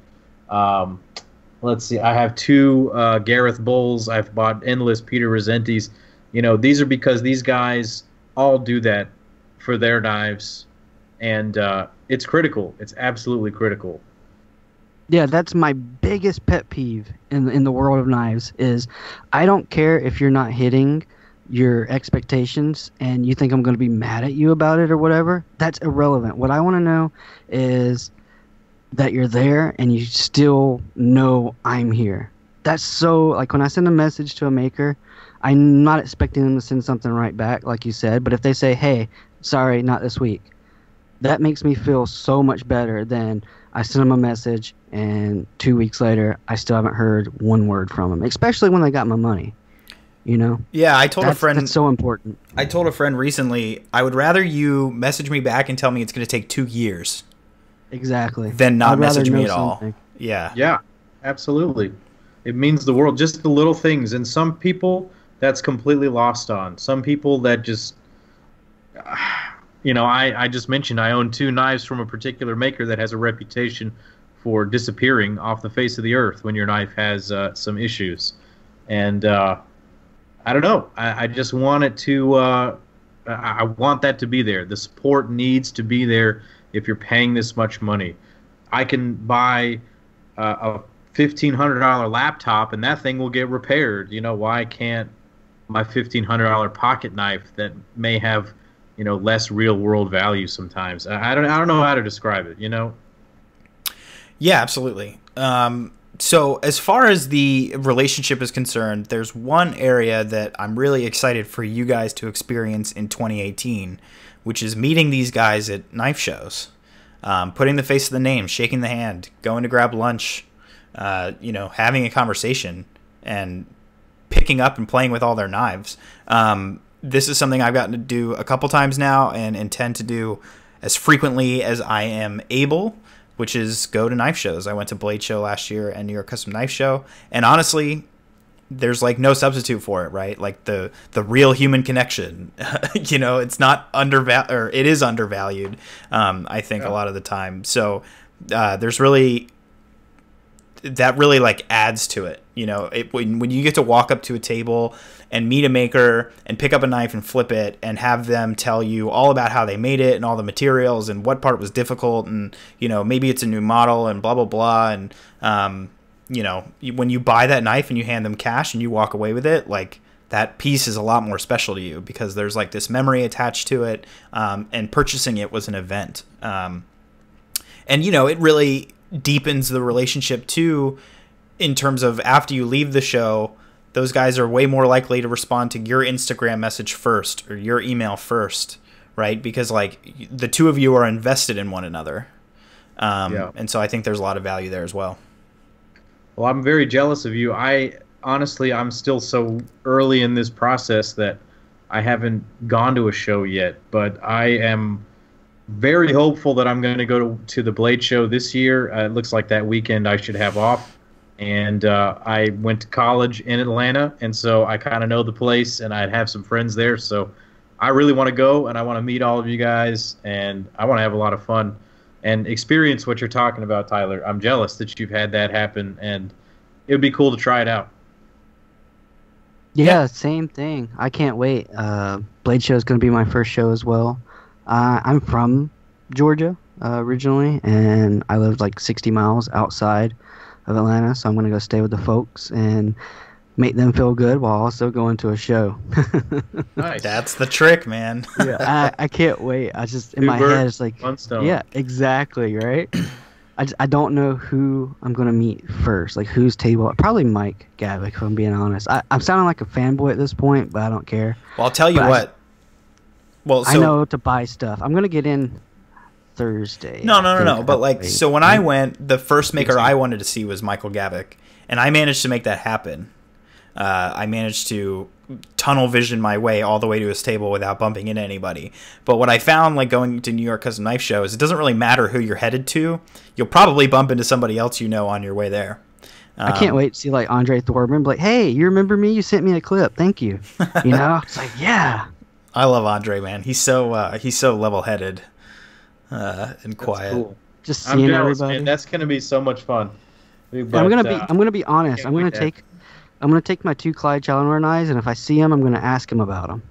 Let's see, I have 2 Gareth Bulls. I've bought endless Peter Rosenti's. You know, these are because these guys all do that for their knives, and it's critical. It's absolutely critical. Yeah, that's my biggest pet peeve in the world of knives is I don't care if you're not hitting your expectations and you think I'm going to be mad at you about it or whatever. That's irrelevant. What I want to know is that you're there and you still know I'm here. That's so, like, when I send a message to a maker, I'm not expecting them to send something right back, like you said, but if they say, hey, sorry, not this week, that makes me feel so much better than I send them a message and 2 weeks later I still haven't heard one word from them, especially when they got my money. You know? Yeah, I told a friend. That's so important. I told a friend recently, I would rather you message me back and tell me it's going to take 2 years. Exactly. Than not message me at all. Yeah. Yeah, absolutely. It means the world. Just the little things. And some people, that's completely lost on. Some people that just, you know, I just mentioned I own 2 knives from a particular maker that has a reputation for disappearing off the face of the earth when your knife has some issues. And I don't know. I just want it to. I want that to be there. The support needs to be there. If you're paying this much money, I can buy a $1,500 laptop and that thing will get repaired. You know, why can't my $1,500 pocket knife that may have, you know, less real world value sometimes? I don't know how to describe it. You know. Yeah, absolutely. So as far as the relationship is concerned, there's one area that I'm really excited for you guys to experience in 2018, which is meeting these guys at knife shows, putting the face to the name, shaking the hand, going to grab lunch, you know, having a conversation, and picking up and playing with all their knives. This is something I've gotten to do a couple times now and intend to do as frequently as I am able, which is go to knife shows. I went to Blade Show last year and New York Custom Knife Show, and honestly, there's like no substitute for it, right? Like the real human connection, it's not undervalued, or it is undervalued. I think a lot of the time. So there's really, that really like adds to it. When you get to walk up to a table and meet a maker and pick up a knife and flip it and have them tell you all about how they made it and all the materials and what part was difficult, and maybe it's a new model and blah blah blah, and when you buy that knife and you hand them cash and you walk away with it, like that piece is a lot more special to you because there's like this memory attached to it, and purchasing it was an event, and it really deepens the relationship too, in terms of after you leave the show, those guys are way more likely to respond to your Instagram message first or your email first, right? Because like the two of you are invested in one another. And so I think there's a lot of value there as well. Well, I'm very jealous of you. I'm still so early in this process that I haven't gone to a show yet, but I am very hopeful that I'm going to go to the Blade Show this year. It looks like that weekend I should have off. And I went to college in Atlanta, and so I kind of know the place, and I'd have some friends there. So I really want to go, and I want to meet all of you guys, and I want to have a lot of fun and experience what you're talking about, Tyler. I'm jealous that you've had that happen, and it would be cool to try it out. Yeah, same thing. I can't wait. Blade Show is going to be my first show as well. I'm from Georgia originally, and I lived like 60 miles outside of Atlanta, so I'm going to go stay with the folks and make them feel good while also going to a show. Nice. That's the trick, man. Yeah, I can't wait. I just, in my head, it's like, yeah, exactly, right? I don't know who I'm going to meet first, like whose table. Probably Mike Gavick, if I'm being honest. I'm sounding like a fanboy at this point, but I don't care. Well, I'll tell you what. I know to buy stuff. I'm going to get in Thursday. No. But like, so when I went, the first maker I wanted to see was Michael Gavick, and I managed to make that happen. I managed to tunnel vision my way all the way to his table without bumping into anybody. But what I found, like going to New York Custom Knife Show, is it doesn't really matter who you're headed to. You'll probably bump into somebody else on your way there. I can't wait to see like Andre Thorburn, like, hey, you remember me? You sent me a clip. Thank you. It's like, yeah. I love Andre, man. He's so level-headed and quiet. Cool. Just seeing everybody. Man. That's gonna be so much fun. But, I'm gonna be honest. I'm gonna take my 2 Clyde Challoner knives, and if I see them, I'm gonna ask him about them.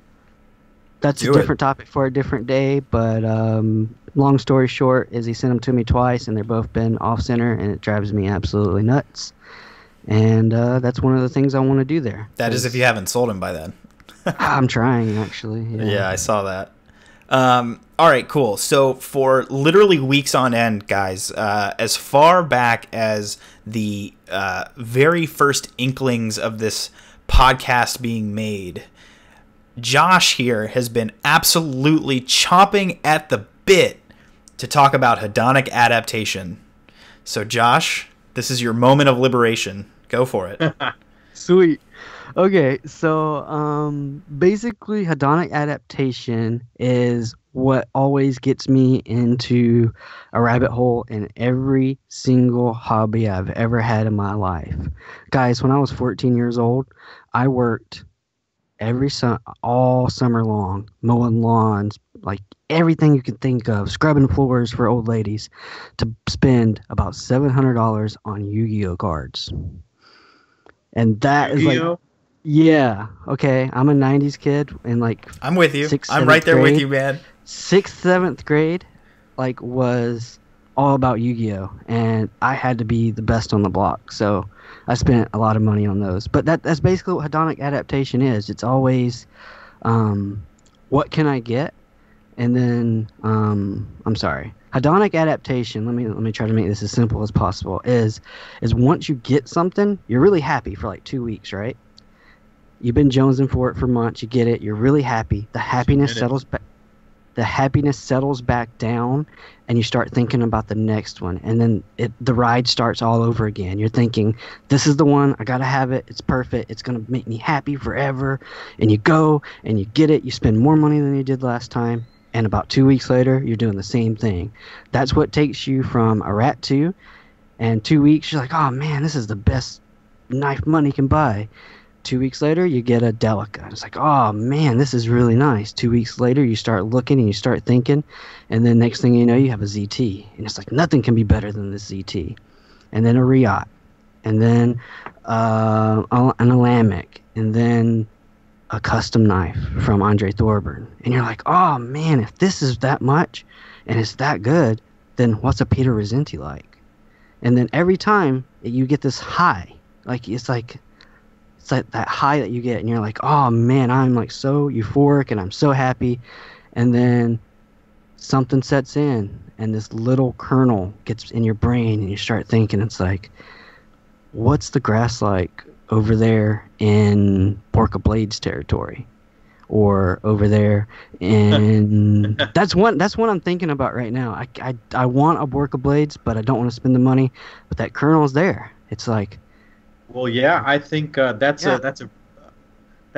That's a different topic for a different day. But long story short, is he sent them to me twice, and they've both been off center, and it drives me absolutely nuts. And that's one of the things I want to do there. That is if you haven't sold him by then. I'm trying, actually. Yeah, I saw that. All right, cool. So for literally weeks on end, guys, as far back as the very first inklings of this podcast being made, Josh here has been absolutely chomping at the bit to talk about hedonic adaptation. So Josh, this is your moment of liberation. Go for it. Sweet. Okay, so basically hedonic adaptation is what always gets me into a rabbit hole in every single hobby I've ever had in my life. Guys, when I was 14 years old, I worked all summer long, mowing lawns, like everything you could think of, scrubbing floors for old ladies, to spend about $700 on Yu-Gi-Oh cards. And that is like... Yeah, okay. I'm a 90s kid, and like... I'm with you. I'm right there with you, man. 6th, 7th grade, like, was all about Yu-Gi-Oh! And I had to be the best on the block, so I spent a lot of money on those. But that's basically what hedonic adaptation is. It's always, what can I get? And then, I'm sorry. Hedonic adaptation, let me try to make this as simple as possible, is once you get something, you're really happy for like 2 weeks, right? You've been jonesing for it for months. You get it. You're really happy. The happiness settles back. The happiness settles back down, and you start thinking about the next one. And then the ride starts all over again. You're thinking, this is the one. I gotta have it. It's perfect. It's gonna make me happy forever. And you go and you get it. You spend more money than you did last time. And about 2 weeks later, you're doing the same thing. That's what takes you from a rat to, and 2 weeks, you're like, oh man, this is the best knife money can buy. 2 weeks later, you get a Delica. It's like, oh man, this is really nice. 2 weeks later, you start looking and you start thinking, and then next thing you know, you have a ZT, and it's like nothing can be better than this ZT. And then a Riot, and then an Alamic, and then a custom knife from Andre Thorburn. And you're like, oh man, if this is that much and it's that good, then what's a Peter Rosenti like? And then every time you get this high, it's like that high that you get, and you're like, oh man, I'm like so euphoric and I'm so happy. And then something sets in, and this little kernel gets in your brain, and you start thinking, it's like, what's the grass like over there in Porca Blades territory, or over there in that's one I'm thinking about right now. I want a Porca Blades, but I don't want to spend the money. But that kernel's there. It's like, well, yeah, I think that's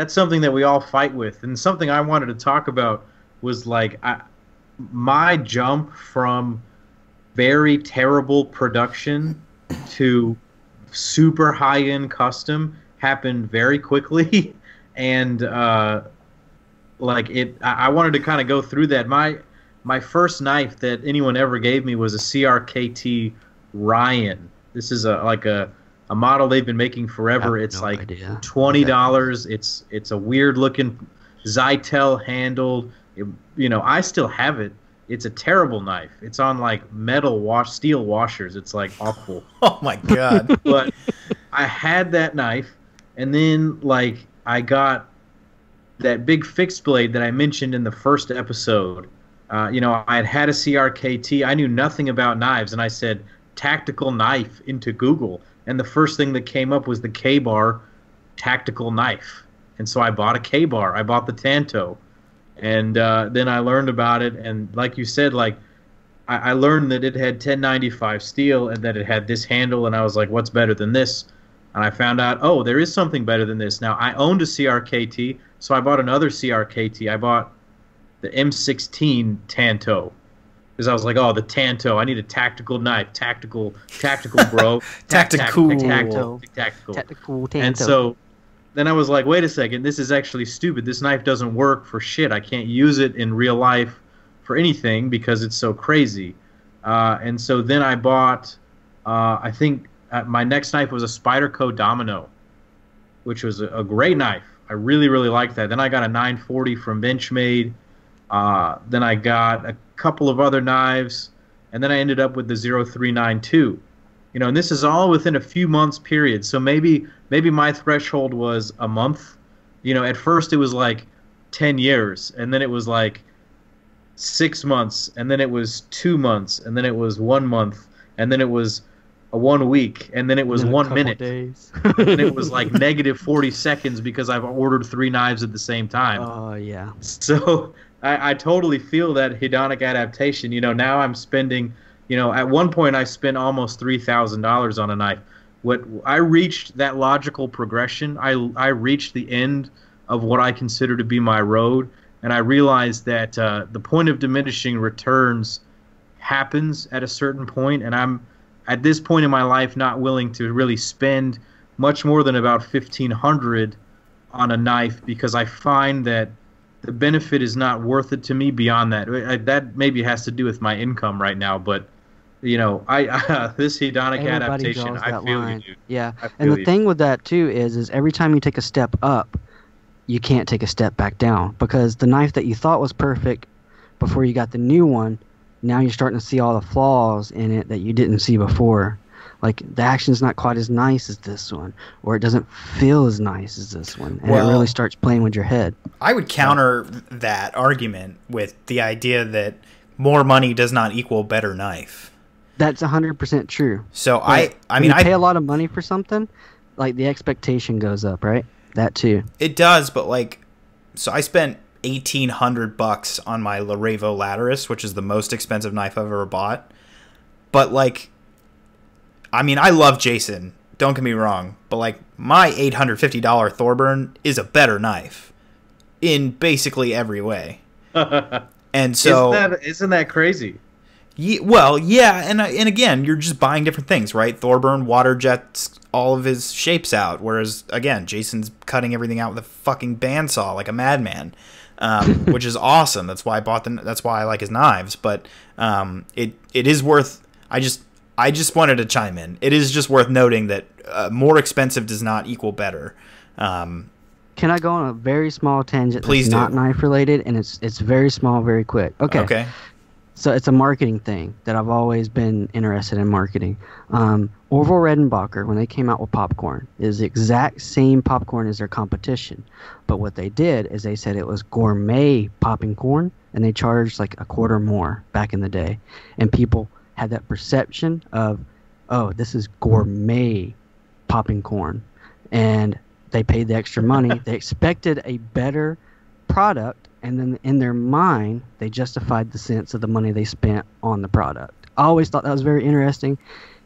something that we all fight with, and something I wanted to talk about was like my jump from very terrible production to super high-end custom happened very quickly, and I wanted to kind of go through that. My first knife that anyone ever gave me was a CRKT Ryan. This is a model they've been making forever. It's no like idea. $20. It's a weird looking Zytel handled. I still have it. It's a terrible knife. It's on like steel washers. It's like awful. Oh my god. But I had that knife, and then like I got that big fixed blade that I mentioned in the first episode. I had a CRKT. I knew nothing about knives, and I said tactical knife into Google, and the first thing that came up was the K-Bar tactical knife. And so I bought a K-Bar. I bought the Tanto. And then I learned about it, and like you said, like I learned that it had 1095 steel and that it had this handle, and I was like, what's better than this? And I found out, oh, there is something better than this. Now, I owned a CRKT, so I bought another CRKT. I bought the M16 Tanto, because I was like, oh, the Tanto, I need a tactical knife. Tactical, bro. Tactical Tanto. And so then I was like, wait a second, this is actually stupid. This knife doesn't work for shit. I can't use it in real life for anything because it's so crazy. And so then I bought, I think my next knife was a Spyderco Domino, which was a great knife. I really, really liked that. Then I got a 940 from Benchmade. Then I got a couple of other knives. And then I ended up with the 0392. And this is all within a few months period. So maybe my threshold was a month. At first it was like 10 years, and then it was like 6 months, and then it was 2 months, and then it was 1 month, and then it was 1 week, and then it was 1 minute. Days. And it was like negative 40 seconds because I've ordered 3 knives at the same time. Oh, yeah. So I totally feel that hedonic adaptation. Now I'm spending... at one point I spent almost $3,000 on a knife. I reached that logical progression. I reached the end of what I consider to be my road, and I realized that the point of diminishing returns happens at a certain point, and I'm at this point in my life not willing to really spend much more than about $1,500 on a knife, because I find that the benefit is not worth it to me beyond that. That maybe has to do with my income right now, but this hedonic adaptation, I feel you, dude. Yeah, and the thing with that too is every time you take a step up, you can't take a step back down, because the knife that you thought was perfect before you got the new one, now you're starting to see all the flaws in it that you didn't see before. Like, the action's not quite as nice as this one, or it doesn't feel as nice as this one, and it really starts playing with your head. I would counter that argument with the idea that more money does not equal better knife. That's 100% true. So I pay a lot of money for something, like the expectation goes up, right? That too. It does, but so I spent $1,800 on my Larevo Lattice, which is the most expensive knife I've ever bought. But I love Jason. Don't get me wrong, but my $850 Thorburn is a better knife in basically every way. And so isn't that crazy? Yeah, and again, you're just buying different things, right? Thorburn water jets all of his shapes out. Whereas again, Jason's cutting everything out with a fucking bandsaw like a madman, which is awesome. That's why I bought them. That's why I like his knives. But it is worth. I just wanted to chime in. It is just worth noting that more expensive does not equal better. Can I go on a very small tangent? Please that's do. Not knife related, and it's very small, very quick. Okay. So it's a marketing thing that I've always been interested in marketing. Orville Redenbacher, when they came out with popcorn, is the exact same popcorn as their competition. But what they did is they said it was gourmet popping corn, and they charged like a quarter more back in the day. And people had that perception of, oh, this is gourmet popping corn. And they paid the extra money. They expected a better product, and then in their mind, they justified the sense of the money they spent on the product. I always thought that was very interesting,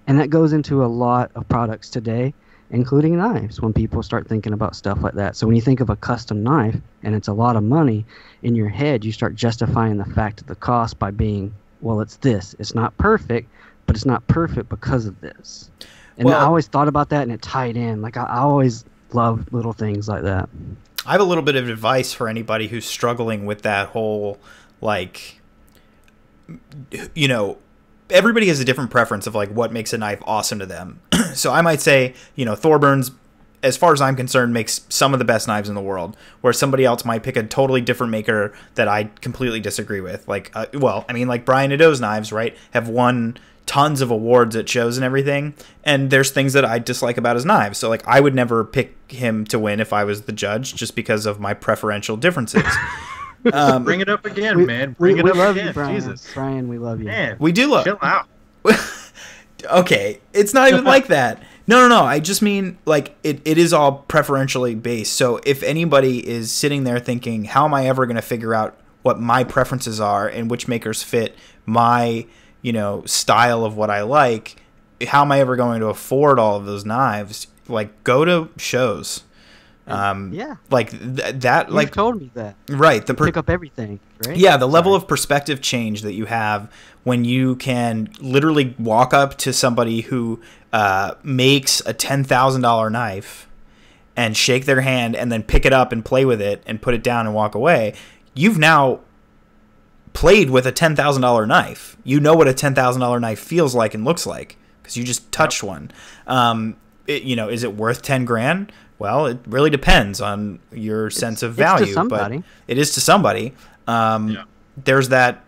and that goes into a lot of products today, including knives, when people start thinking about stuff like that. So when you think of a custom knife, and it's a lot of money, in your head, you start justifying the fact of the cost by being, well, it's this. It's not perfect, but it's not perfect because of this. And I always thought about that, and it tied in. Like, I always love little things like that. I have a little bit of advice for anybody who's struggling with that whole, like, you know, everybody has a different preference of like what makes a knife awesome to them. So I might say, you know, Thorburns, as far as I'm concerned, makes some of the best knives in the world, where somebody else might pick a totally different maker that I completely disagree with. Like, well, I mean, like Brian Nadeau's knives, right, have won tons of awards at shows and everything, and there's things that I dislike about his knives. So like I would never pick him to win if I was the judge, just because of my preferential differences. Bring it up again, man. Bring it up love again. You, Brian. Jesus, Brian, we love you. Man, we do love. Chill out. Okay, it's not even like that. No. I just mean like it is all preferentially based. So if anybody is sitting there thinking, how am I ever going to figure out what my preferences are and which makers fit my, you know, style of what I like, how am I ever going to afford all of those knives? Like, go to shows. Yeah. Like that. You've like told me that. Right. Pick up everything. Right. Yeah. The level of perspective change that you have when you can literally walk up to somebody who makes a $10,000 knife and shake their hand and then pick it up and play with it and put it down and walk away. You've now played with a $10,000 knife. You know what a $10,000 knife feels like and looks like because you just touched one. You know, is it worth 10 grand? Well, it really depends on your sense of value. It's to somebody. But it is to somebody. There's that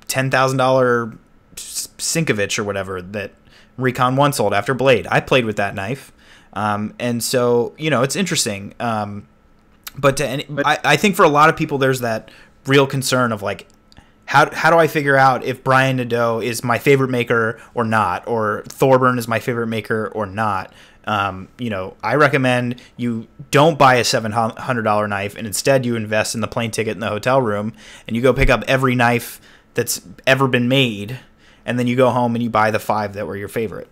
$10,000 Sinkovich or whatever that Recon 1 sold after Blade. I played with that knife. And so, you know, it's interesting. But I think for a lot of people, there's that real concern of like, how do I figure out if Brian Nadeau is my favorite maker or not, or Thorburn is my favorite maker or not? You know, I recommend you don't buy a $700 knife, and instead you invest in the plane ticket in the hotel room, and you go pick up every knife that's ever been made, and then you go home and you buy the 5 that were your favorite.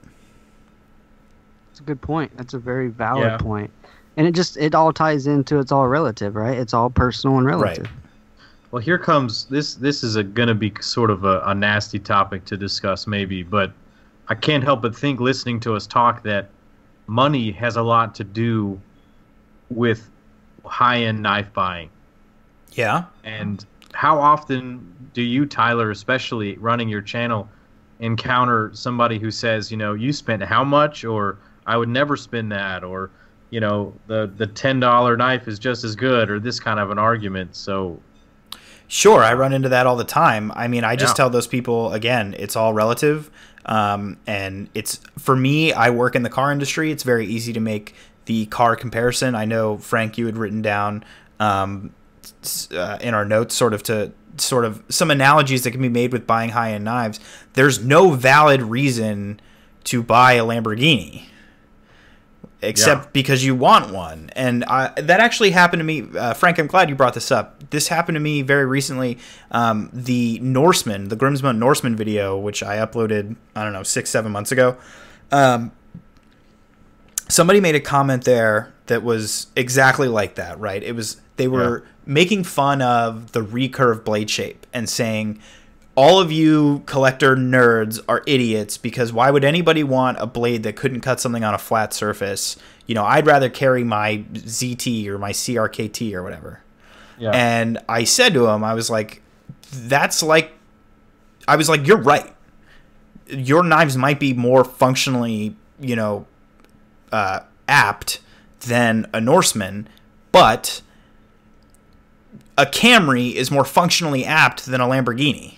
That's a good point. That's a very valid point. And it all ties into, it's all relative, right? It's all personal and relative. Right. Well, here comes this. This is going to be sort of a nasty topic to discuss, maybe, but I can't help but think, listening to us talk, that money has a lot to do with high-end knife buying. Yeah. And how often do you, Tyler, especially running your channel, encounter somebody who says, you know, you spent how much, or I would never spend that, or, you know, the $10 knife is just as good, or this kind of an argument? So sure, I run into that all the time. I mean, I just tell those people, again, it's all relative. And it's, for me, I work in the car industry. It's very easy to make the car comparison. I know, Frank, you had written down in our notes sort of some analogies that can be made with buying high-end knives. There's no valid reason to buy a Lamborghini except because you want one. And that actually happened to me. Frank, I'm glad you brought this up. This happened to me very recently. The Norseman, the Grimsmo Norseman video, which I uploaded, I don't know, 6-7 months ago. Somebody made a comment there that was exactly like that, right? They were making fun of the recurve blade shape and saying, all of you collector nerds are idiots, because why would anybody want a blade that couldn't cut something on a flat surface? You know, I'd rather carry my ZT or my CRKT or whatever. Yeah. And I said to him, I was like, you're right. Your knives might be more functionally, you know, apt than a Norseman, but a Camry is more functionally apt than a Lamborghini.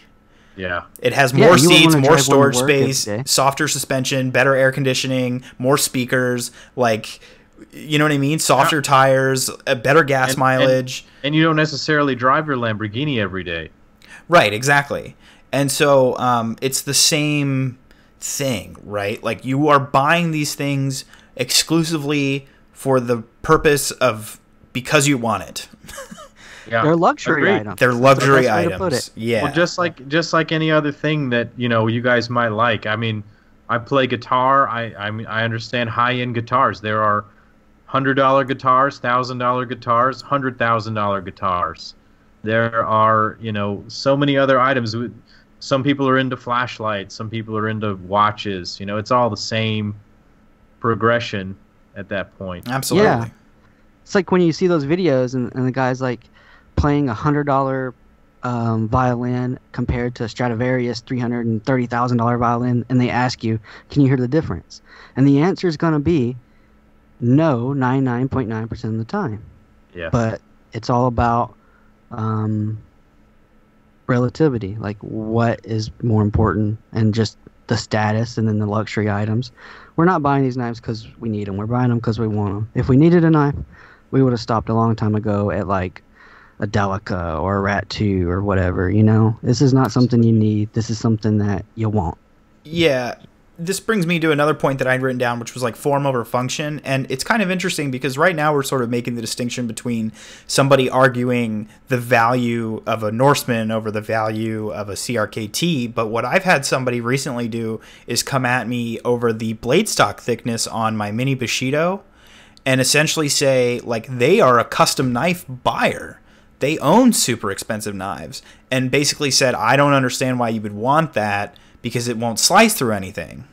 Yeah. It has more seats, more storage space, softer suspension, better air conditioning, more speakers, like, you know what I mean? Softer tires, a better gas mileage. And you don't necessarily drive your Lamborghini every day. Right, exactly. And so it's the same thing, right? Like, you are buying these things exclusively for the purpose of because you want it. Yeah. They're luxury items. They're luxury items. Yeah. Well, just like any other thing that, you know, you guys might like. I mean, I play guitar. I mean, I understand high-end guitars. There are $100 guitars, $1,000 guitars, $100,000 guitars. There are, you know, so many other items. Some people are into flashlights. Some people are into watches. You know, it's all the same progression at that point. Absolutely. Yeah. It's like when you see those videos and the guy's like playing $100 violin compared to a Stradivarius $330,000 violin, and they ask you, can you hear the difference? And the answer is going to be no, 99.9% of the time. Yeah. But it's all about relativity, like what is more important, and just the status, and then the luxury items. We're not buying these knives because we need them. We're buying them because we want them. If we needed a knife, we would have stopped a long time ago at like a Delica or a Rat 2 or whatever, you know? This is not something you need. This is something that you want. Yeah. This brings me to another point that I'd written down, which was like form over function. And it's kind of interesting because right now we're sort of making the distinction between somebody arguing the value of a Norseman over the value of a CRKT. But what I've had somebody recently do is come at me over the blade stock thickness on my mini Bushido and essentially say, like, they are a custom knife buyer. They own super expensive knives, and basically said, I don't understand why you would want that, because it won't slice through anything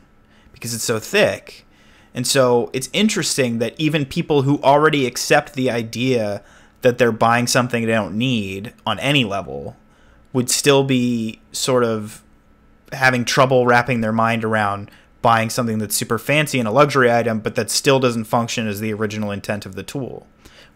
because it's so thick. And so it's interesting that even people who already accept the idea that they're buying something they don't need on any level would still be sort of having trouble wrapping their mind around buying something that's super fancy and a luxury item, but that still doesn't function as the original intent of the tool.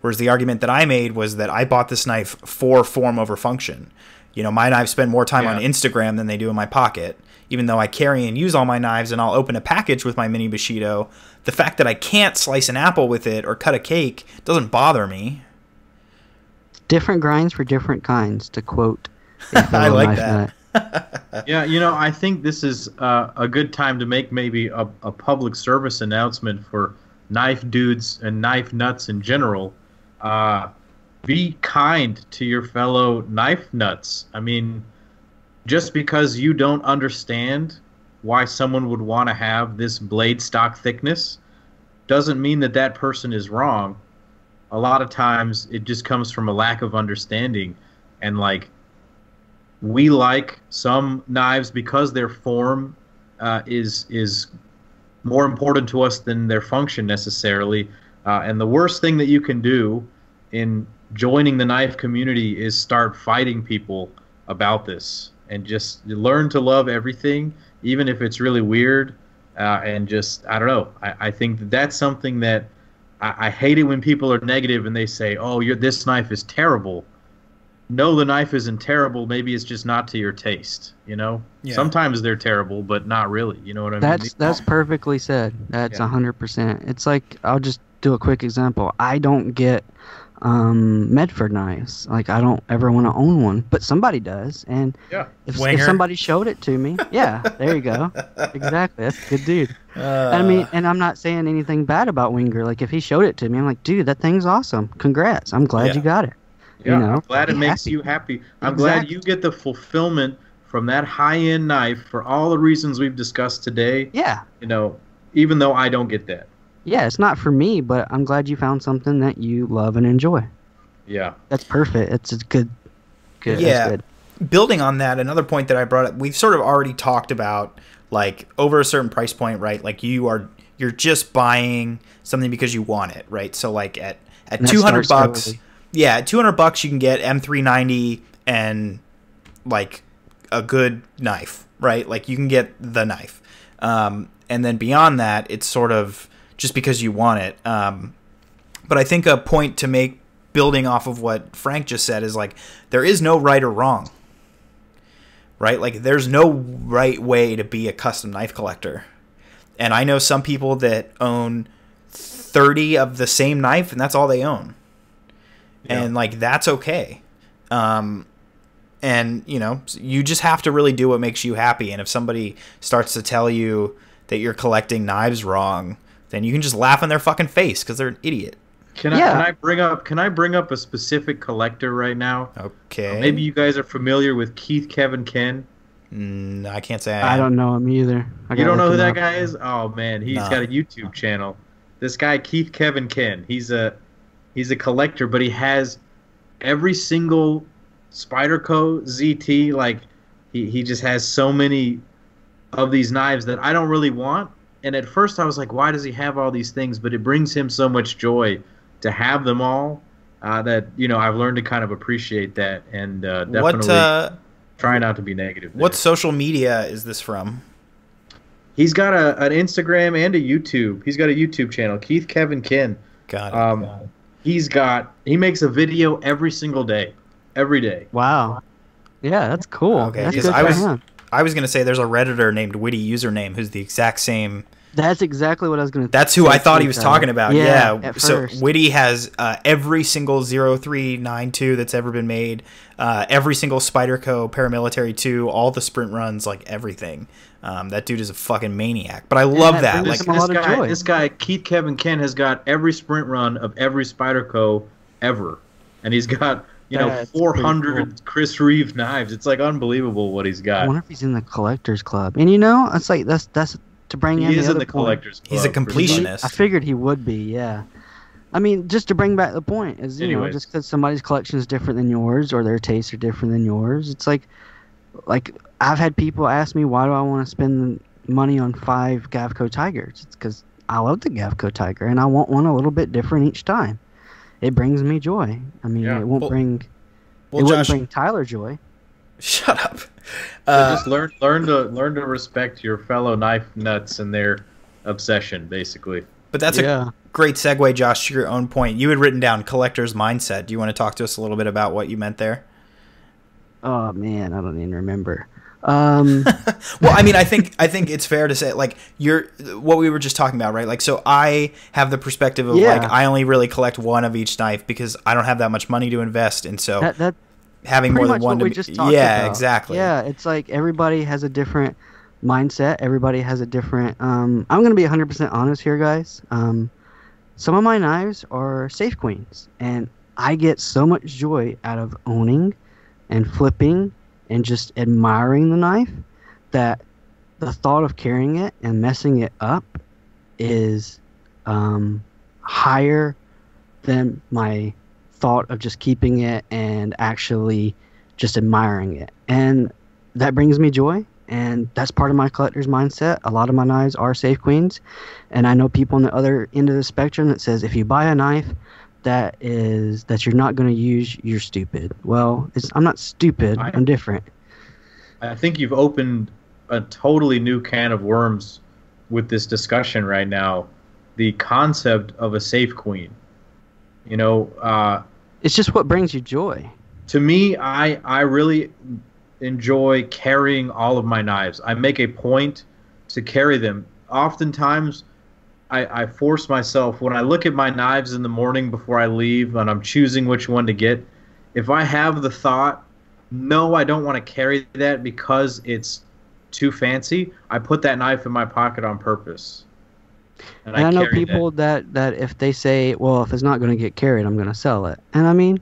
Whereas the argument that I made was that I bought this knife for form over function. You know, my knives spend more time on Instagram than they do in my pocket. Even though I carry and use all my knives and I'll open a package with my mini Bushido, the fact that I can't slice an apple with it or cut a cake doesn't bother me. Different grinds for different kinds, to quote. I like that. Yeah, you know, I think this is a good time to make maybe a public service announcement for knife dudes and knife nuts in general. Be kind to your fellow knife nuts. I mean, just because you don't understand why someone would want to have this blade stock thickness doesn't mean that that person is wrong. A lot of times it just comes from a lack of understanding. And like, we like some knives because their form is more important to us than their function necessarily. And the worst thing that you can do in joining the knife community is start fighting people about this. And just learn to love everything, even if it's really weird. And just, I don't know. I think that's something that I hate it when people are negative and they say, oh, this knife is terrible. No, the knife isn't terrible. Maybe it's just not to your taste, you know? Yeah. Sometimes they're terrible, but not really. You know what I mean? That's perfectly said. That's 100%. It's like, I'll just do a quick example. I don't get Medford knives. Like, I don't ever want to own one, but somebody does. And if somebody showed it to me, there you go. Exactly. That's a good dude. I mean, and I'm not saying anything bad about Winger. Like, if he showed it to me, I'm like, dude, that thing's awesome. Congrats. I'm glad you got it. Yeah, you know? I'm glad it makes you happy. I'm glad you get the fulfillment from that high-end knife for all the reasons we've discussed today. Yeah. You know, even though I don't get that. Yeah, it's not for me, but I'm glad you found something that you love and enjoy. Yeah. That's perfect. It's a good. Yeah. Good. building on that, another point that I brought up, we've sort of already talked about, like, over a certain price point, right? Like, you're just buying something because you want it, right? So like at $200, yeah, at $200 you can get M390 and like a good knife, right? Like you can get the knife, and then beyond that, it's sort of just because you want it. But I think a point to make, building off of what Frank just said, is like there is no right or wrong, right? Like there's no right way to be a custom knife collector. And I know some people that own 30 of the same knife, and that's all they own. Yeah. And, like, that's okay. And, you know, you just have to really do what makes you happy. And if somebody starts to tell you that you're collecting knives wrong, then you can just laugh in their fucking face because they're an idiot. Can I bring up a specific collector right now? Okay. Maybe you guys are familiar with Keith Kevin Ken. I can't say I don't know him either. You don't know who that guy is? Oh man, he's got a YouTube channel. This guy Keith Kevin Ken. He's a collector, but he has every single Spyderco ZT. Like he just has so many of these knives that I don't really want. And at first I was like, why does he have all these things? But it brings him so much joy to have them all that, you know, I've learned to kind of appreciate that, and definitely try not to be negative there. What social media is this from? He's got an Instagram and a YouTube. He's got a YouTube channel, Keith Kevin Ken. Got it. He makes a video every single day, every day. Wow. Yeah, that's cool. Okay, that's because good I was gonna say there's a Redditor named Witty Username who's the exact same. That's exactly what I was going to That's who I thought he was talking about. Yeah. So first. Witty has every single 0392 that's ever been made, every single Spyderco Paramilitary 2, all the sprint runs, like everything. That dude is a fucking maniac. But I love that. Like this guy, Keith Kevin Ken, has got every sprint run of every Spyderco ever. And he's got, 400 cool Chris Reeve knives. It's like unbelievable what he's got. I wonder if he's in the collectors club. And it's like that's to bring in he is the in the point. collectors club. He's a completionist. I figured he would be, yeah. I mean, just to bring back the point is, just because somebody's collection is different than yours or their tastes are different than yours, it's like I've had people ask me, why do I want to spend money on 5 Gavco Tigers? It's because I love the Gavco Tiger and I want one a little bit different each time. It brings me joy. I mean, it won't bring Tyler joy. Shut up. Just learn to respect your fellow knife nuts and their obsession, basically. But that's a great segue, Josh, to your own point. You had written down collector's mindset. Do you want to talk to us a little bit about what you meant there? Oh man, I don't even remember. Well, I mean, I think it's fair to say, like, what we were just talking about, right? Like, so I have the perspective of like I only really collect one of each knife because I don't have that much money to invest, and so that having more than one. About. Exactly. Yeah, it's like everybody has a different mindset. Everybody has a different. I'm gonna be 100% honest here, guys. Some of my knives are safe queens, and I get so much joy out of owning and flipping and just admiring the knife that the thought of carrying it and messing it up is higher than my thought of just keeping it and actually just admiring it. And that brings me joy, and that's part of my collector's mindset. A lot of my knives are safe queens, and I know people on the other end of the spectrum that says if you buy a knife that you're not going to use, you're stupid. Well, I'm not stupid. I'm different. I think you've opened a totally new can of worms with this discussion right now. The concept of a safe queen. It's just what brings you joy. To me, I really enjoy carrying all of my knives. I make a point to carry them. Oftentimes, I force myself, when I look at my knives in the morning before I leave and I'm choosing which one to get, if I have the thought, no, I don't want to carry that because it's too fancy, I put that knife in my pocket on purpose. And I know people that if they say, well, if it's not going to get carried, I'm going to sell it. And I mean,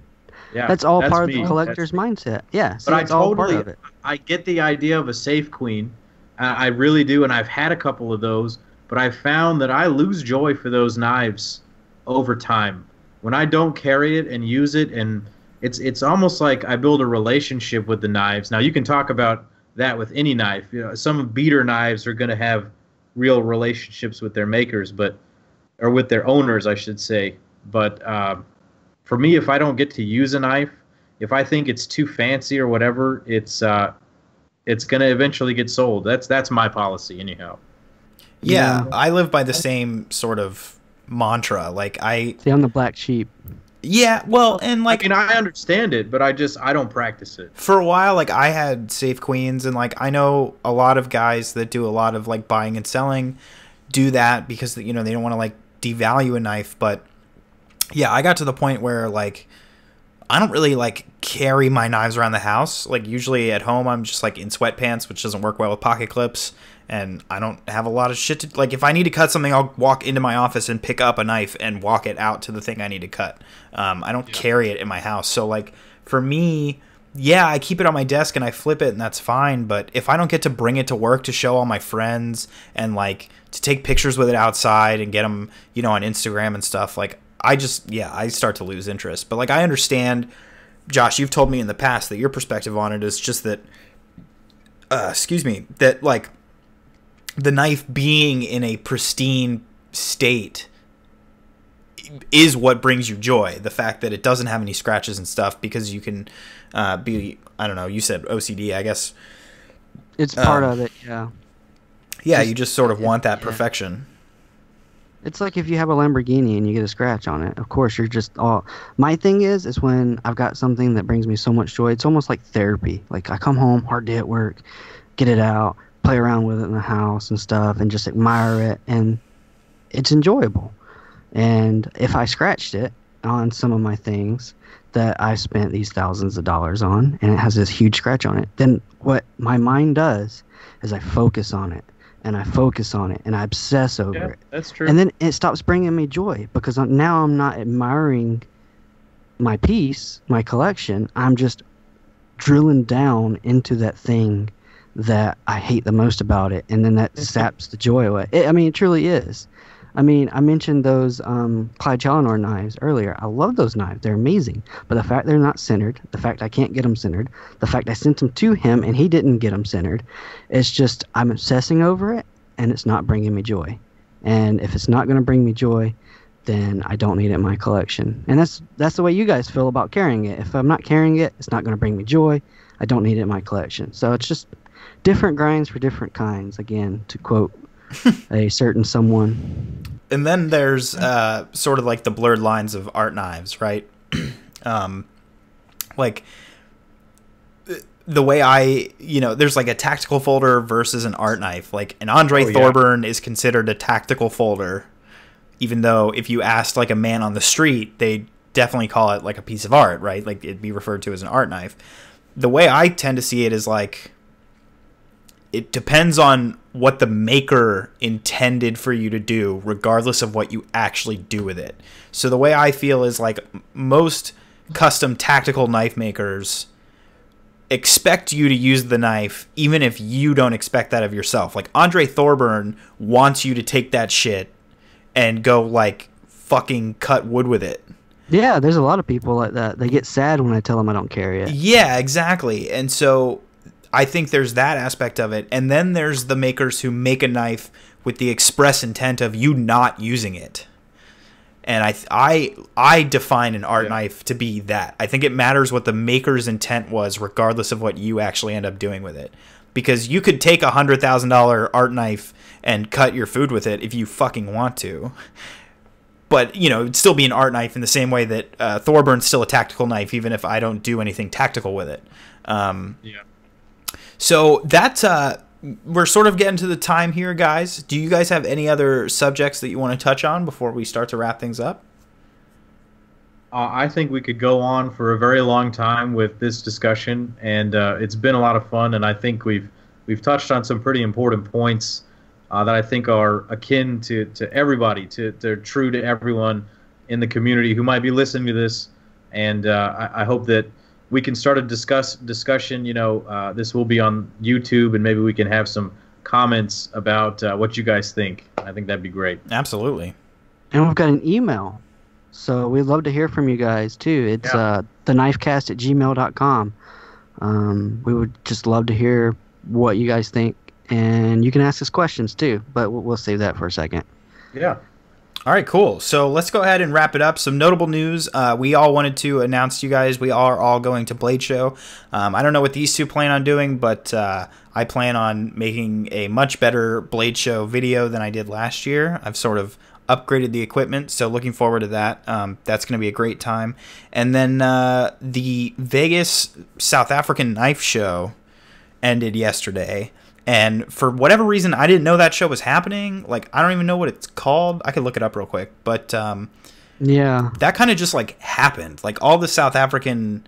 that's all part of the collector's mindset. Yeah, but it's all part of it. I get the idea of a safe queen. I really do, and I've had a couple of those. But I found that I lose joy for those knives over time. When I don't carry it and use it and, it's almost like I build a relationship with the knives. Now you can talk about that with any knife. You know, some beater knives are going to have real relationships with their makers, or with their owners, I should say. But for me, if I don't get to use a knife, if I think it's too fancy or whatever, it's going to eventually get sold. That's my policy, anyhow. Yeah, I live by the same sort of mantra. Like See, I'm the black sheep. Yeah, well, and like, I mean, I understand it, but I don't practice it. For a while, like, I had Safe Queens, and like, I know a lot of guys that do a lot of like buying and selling do that because, you know, they don't want to like devalue a knife. But yeah, I got to the point where like I don't really like carry my knives around the house. Like, usually at home, I'm just like in sweatpants, which doesn't work well with pocket clips. And I don't have a lot of shit to, like, if I need to cut something, I'll walk into my office and pick up a knife and walk it out to the thing I need to cut. I don't carry it in my house. So, like, for me, yeah, I keep it on my desk and I flip it and that's fine. But if I don't get to bring it to work to show all my friends and, like, to take pictures with it outside and get them, you know, on Instagram and stuff, like, I start to lose interest. But, like, I understand, Josh, you've told me in the past that your perspective on it is just that, that, like, the knife being in a pristine state is what brings you joy. The fact that it doesn't have any scratches and stuff, because you can be, I don't know, you said OCD, I guess. It's part of it, yeah. Yeah, you just sort of want that perfection. It's like if you have a Lamborghini and you get a scratch on it. Of course, you're just all... My thing is when I've got something that brings me so much joy, it's almost like therapy. Like, I come home, hard day at work, get it out, play around with it in the house and stuff, and just admire it, and it's enjoyable. And if I scratched it on some of my things that I spent these thousands of dollars on, and it has this huge scratch on it, then what my mind does is I focus on it, and I focus on it, and I obsess over it. That's true. And then it stops bringing me joy, because now I'm not admiring my piece, my collection. I'm just drilling down into that thing that I hate the most about it, and then that saps the joy away. It truly is. I mean, I mentioned those Clyde Challenor knives earlier. I love those knives. They're amazing. But the fact they're not centered, the fact I can't get them centered, the fact I sent them to him and he didn't get them centered, it's just I'm obsessing over it, and it's not bringing me joy. And if it's not going to bring me joy, then I don't need it in my collection. And that's the way you guys feel about carrying it. If I'm not carrying it, it's not going to bring me joy. I don't need it in my collection. So it's just different grinds for different kinds, again, to quote a certain someone. And then there's sort of like the blurred lines of art knives, right? Like, the way there's like a tactical folder versus an art knife. Like, an Andre Thorburn is considered a tactical folder, even though if you asked like a man on the street, they'd definitely call it like a piece of art, right? Like, it'd be referred to as an art knife. The way I tend to see it is like, it depends on what the maker intended for you to do, regardless of what you actually do with it. So the way I feel is like most custom tactical knife makers expect you to use the knife, even if you don't expect that of yourself. Like, Andre Thorburn wants you to take that shit and go like fucking cut wood with it. Yeah, there's a lot of people like that. They get sad when I tell them I don't carry it. Yeah, exactly. And so I think there's that aspect of it. And then there's the makers who make a knife with the express intent of you not using it. And I define an art knife to be that. I think it matters what the maker's intent was, regardless of what you actually end up doing with it. Because you could take $100,000 art knife and cut your food with it if you fucking want to. But, you know, it'd still be an art knife in the same way that Thorburn's still a tactical knife, even if I don't do anything tactical with it. So that's we're sort of getting to the time here, guys. Do you guys have any other subjects that you want to touch on before we start to wrap things up? I think we could go on for a very long time with this discussion, and it's been a lot of fun. And I think we've touched on some pretty important points that I think are akin to everybody, they're true to everyone in the community who might be listening to this. And I hope that we can start a discussion. You know, this will be on YouTube, and maybe we can have some comments about what you guys think. I think that'd be great. Absolutely. And we've got an email. So we'd love to hear from you guys too. It's theknifecast@gmail.com. We would just love to hear what you guys think, and you can ask us questions too, but we'll save that for a second. Yeah. All right, cool. So let's go ahead and wrap it up. Some notable news. We all wanted to announce to you guys we are all going to Blade Show. I don't know what these two plan on doing, but I plan on making a much better Blade Show video than I did last year. I've sort of upgraded the equipment, so looking forward to that. That's going to be a great time. And then the Vegas South African Knife Show ended yesterday. And for whatever reason, I didn't know that show was happening. Like, I don't even know what it's called. I could look it up real quick. But yeah, that kind of just, like, happened. Like, all the South African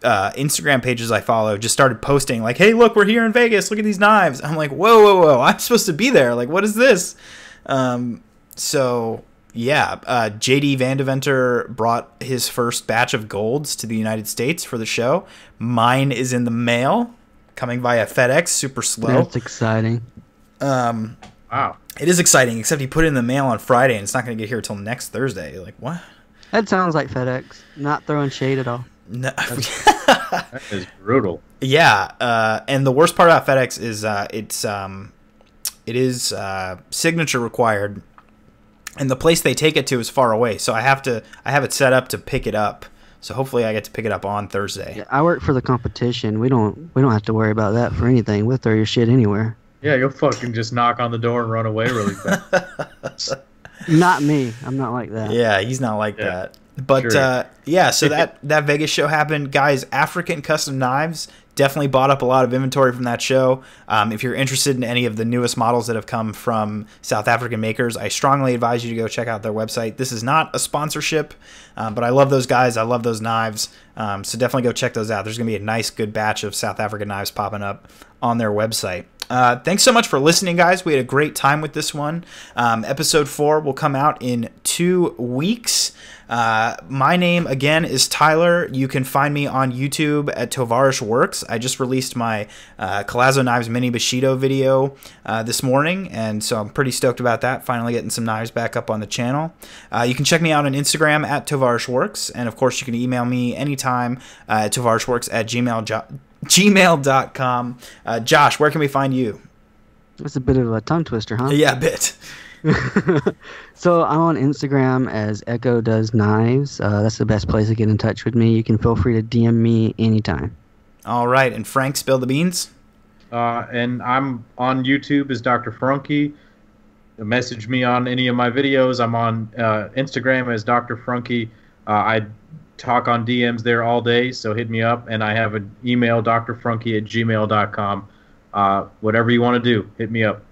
Instagram pages I follow just started posting, like, hey, look, we're here in Vegas. Look at these knives. I'm like, whoa, whoa, whoa. I'm supposed to be there. Like, what is this? So, yeah, J.D. Vandeventer brought his first batch of golds to the United States for the show. Mine is in the mail. Coming via FedEx, super slow. That's exciting. Wow. It is exciting, except he put it in the mail on Friday, and it's not going to get here until next Thursday. Like, what? That sounds like FedEx. Not throwing shade at all. No. That is brutal. Yeah, and the worst part about FedEx is it is signature required, and the place they take it to is far away. So I have it set up to pick it up. So hopefully I get to pick it up on Thursday. Yeah, I work for the competition. We don't have to worry about that for anything. We'll throw your shit anywhere. Yeah, you'll fucking just knock on the door and run away really fast. Not me. I'm not like that. Yeah, he's not like that. But Sure. yeah, so that Vegas show happened. Guys, African Custom Knives definitely bought up a lot of inventory from that show. If you're interested in any of the newest models that have come from South African makers, I strongly advise you to go check out their website. This is not a sponsorship, but I love those guys. I love those knives. So definitely go check those out. There's going to be a nice, good batch of South African knives popping up on their website. Thanks so much for listening, guys. We had a great time with this one. Episode 4 will come out in 2 weeks. My name, again, is Tyler. You can find me on YouTube at TovarishWorks. I just released my Colazo Knives Mini Bushido video this morning, and so I'm pretty stoked about that, finally getting some knives back up on the channel. You can check me out on Instagram at TovarishWorks, and of course you can email me anytime at tovarishworks@gmail.com. Josh, where can we find you? That's a bit of a tongue twister, huh? Yeah, a bit. So I'm on Instagram as Echo Does Knives. That's the best place to get in touch with me. You can feel free to DM me anytime. All right, and Frank, spill the beans. And I'm on YouTube as Dr. Frunkey. Message me on any of my videos. I'm on Instagram as Dr. Frunkey. I talk on DMs there all day, so hit me up. And I have an email, drfrunkey@gmail.com. Whatever you want to do, hit me up.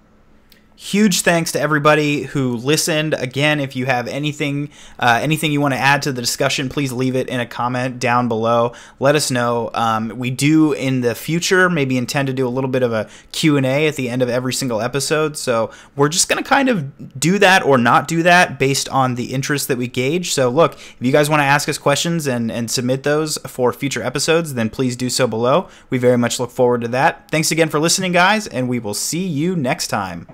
Huge thanks to everybody who listened. Again, if you have anything you want to add to the discussion, please leave it in a comment down below. Let us know. We do in the future maybe intend to do a little bit of a Q&A at the end of every single episode. So we're just going to kind of do that or not do that based on the interest that we gauge. So look, if you guys want to ask us questions and submit those for future episodes, then please do so below. We very much look forward to that. Thanks again for listening, guys, and we will see you next time.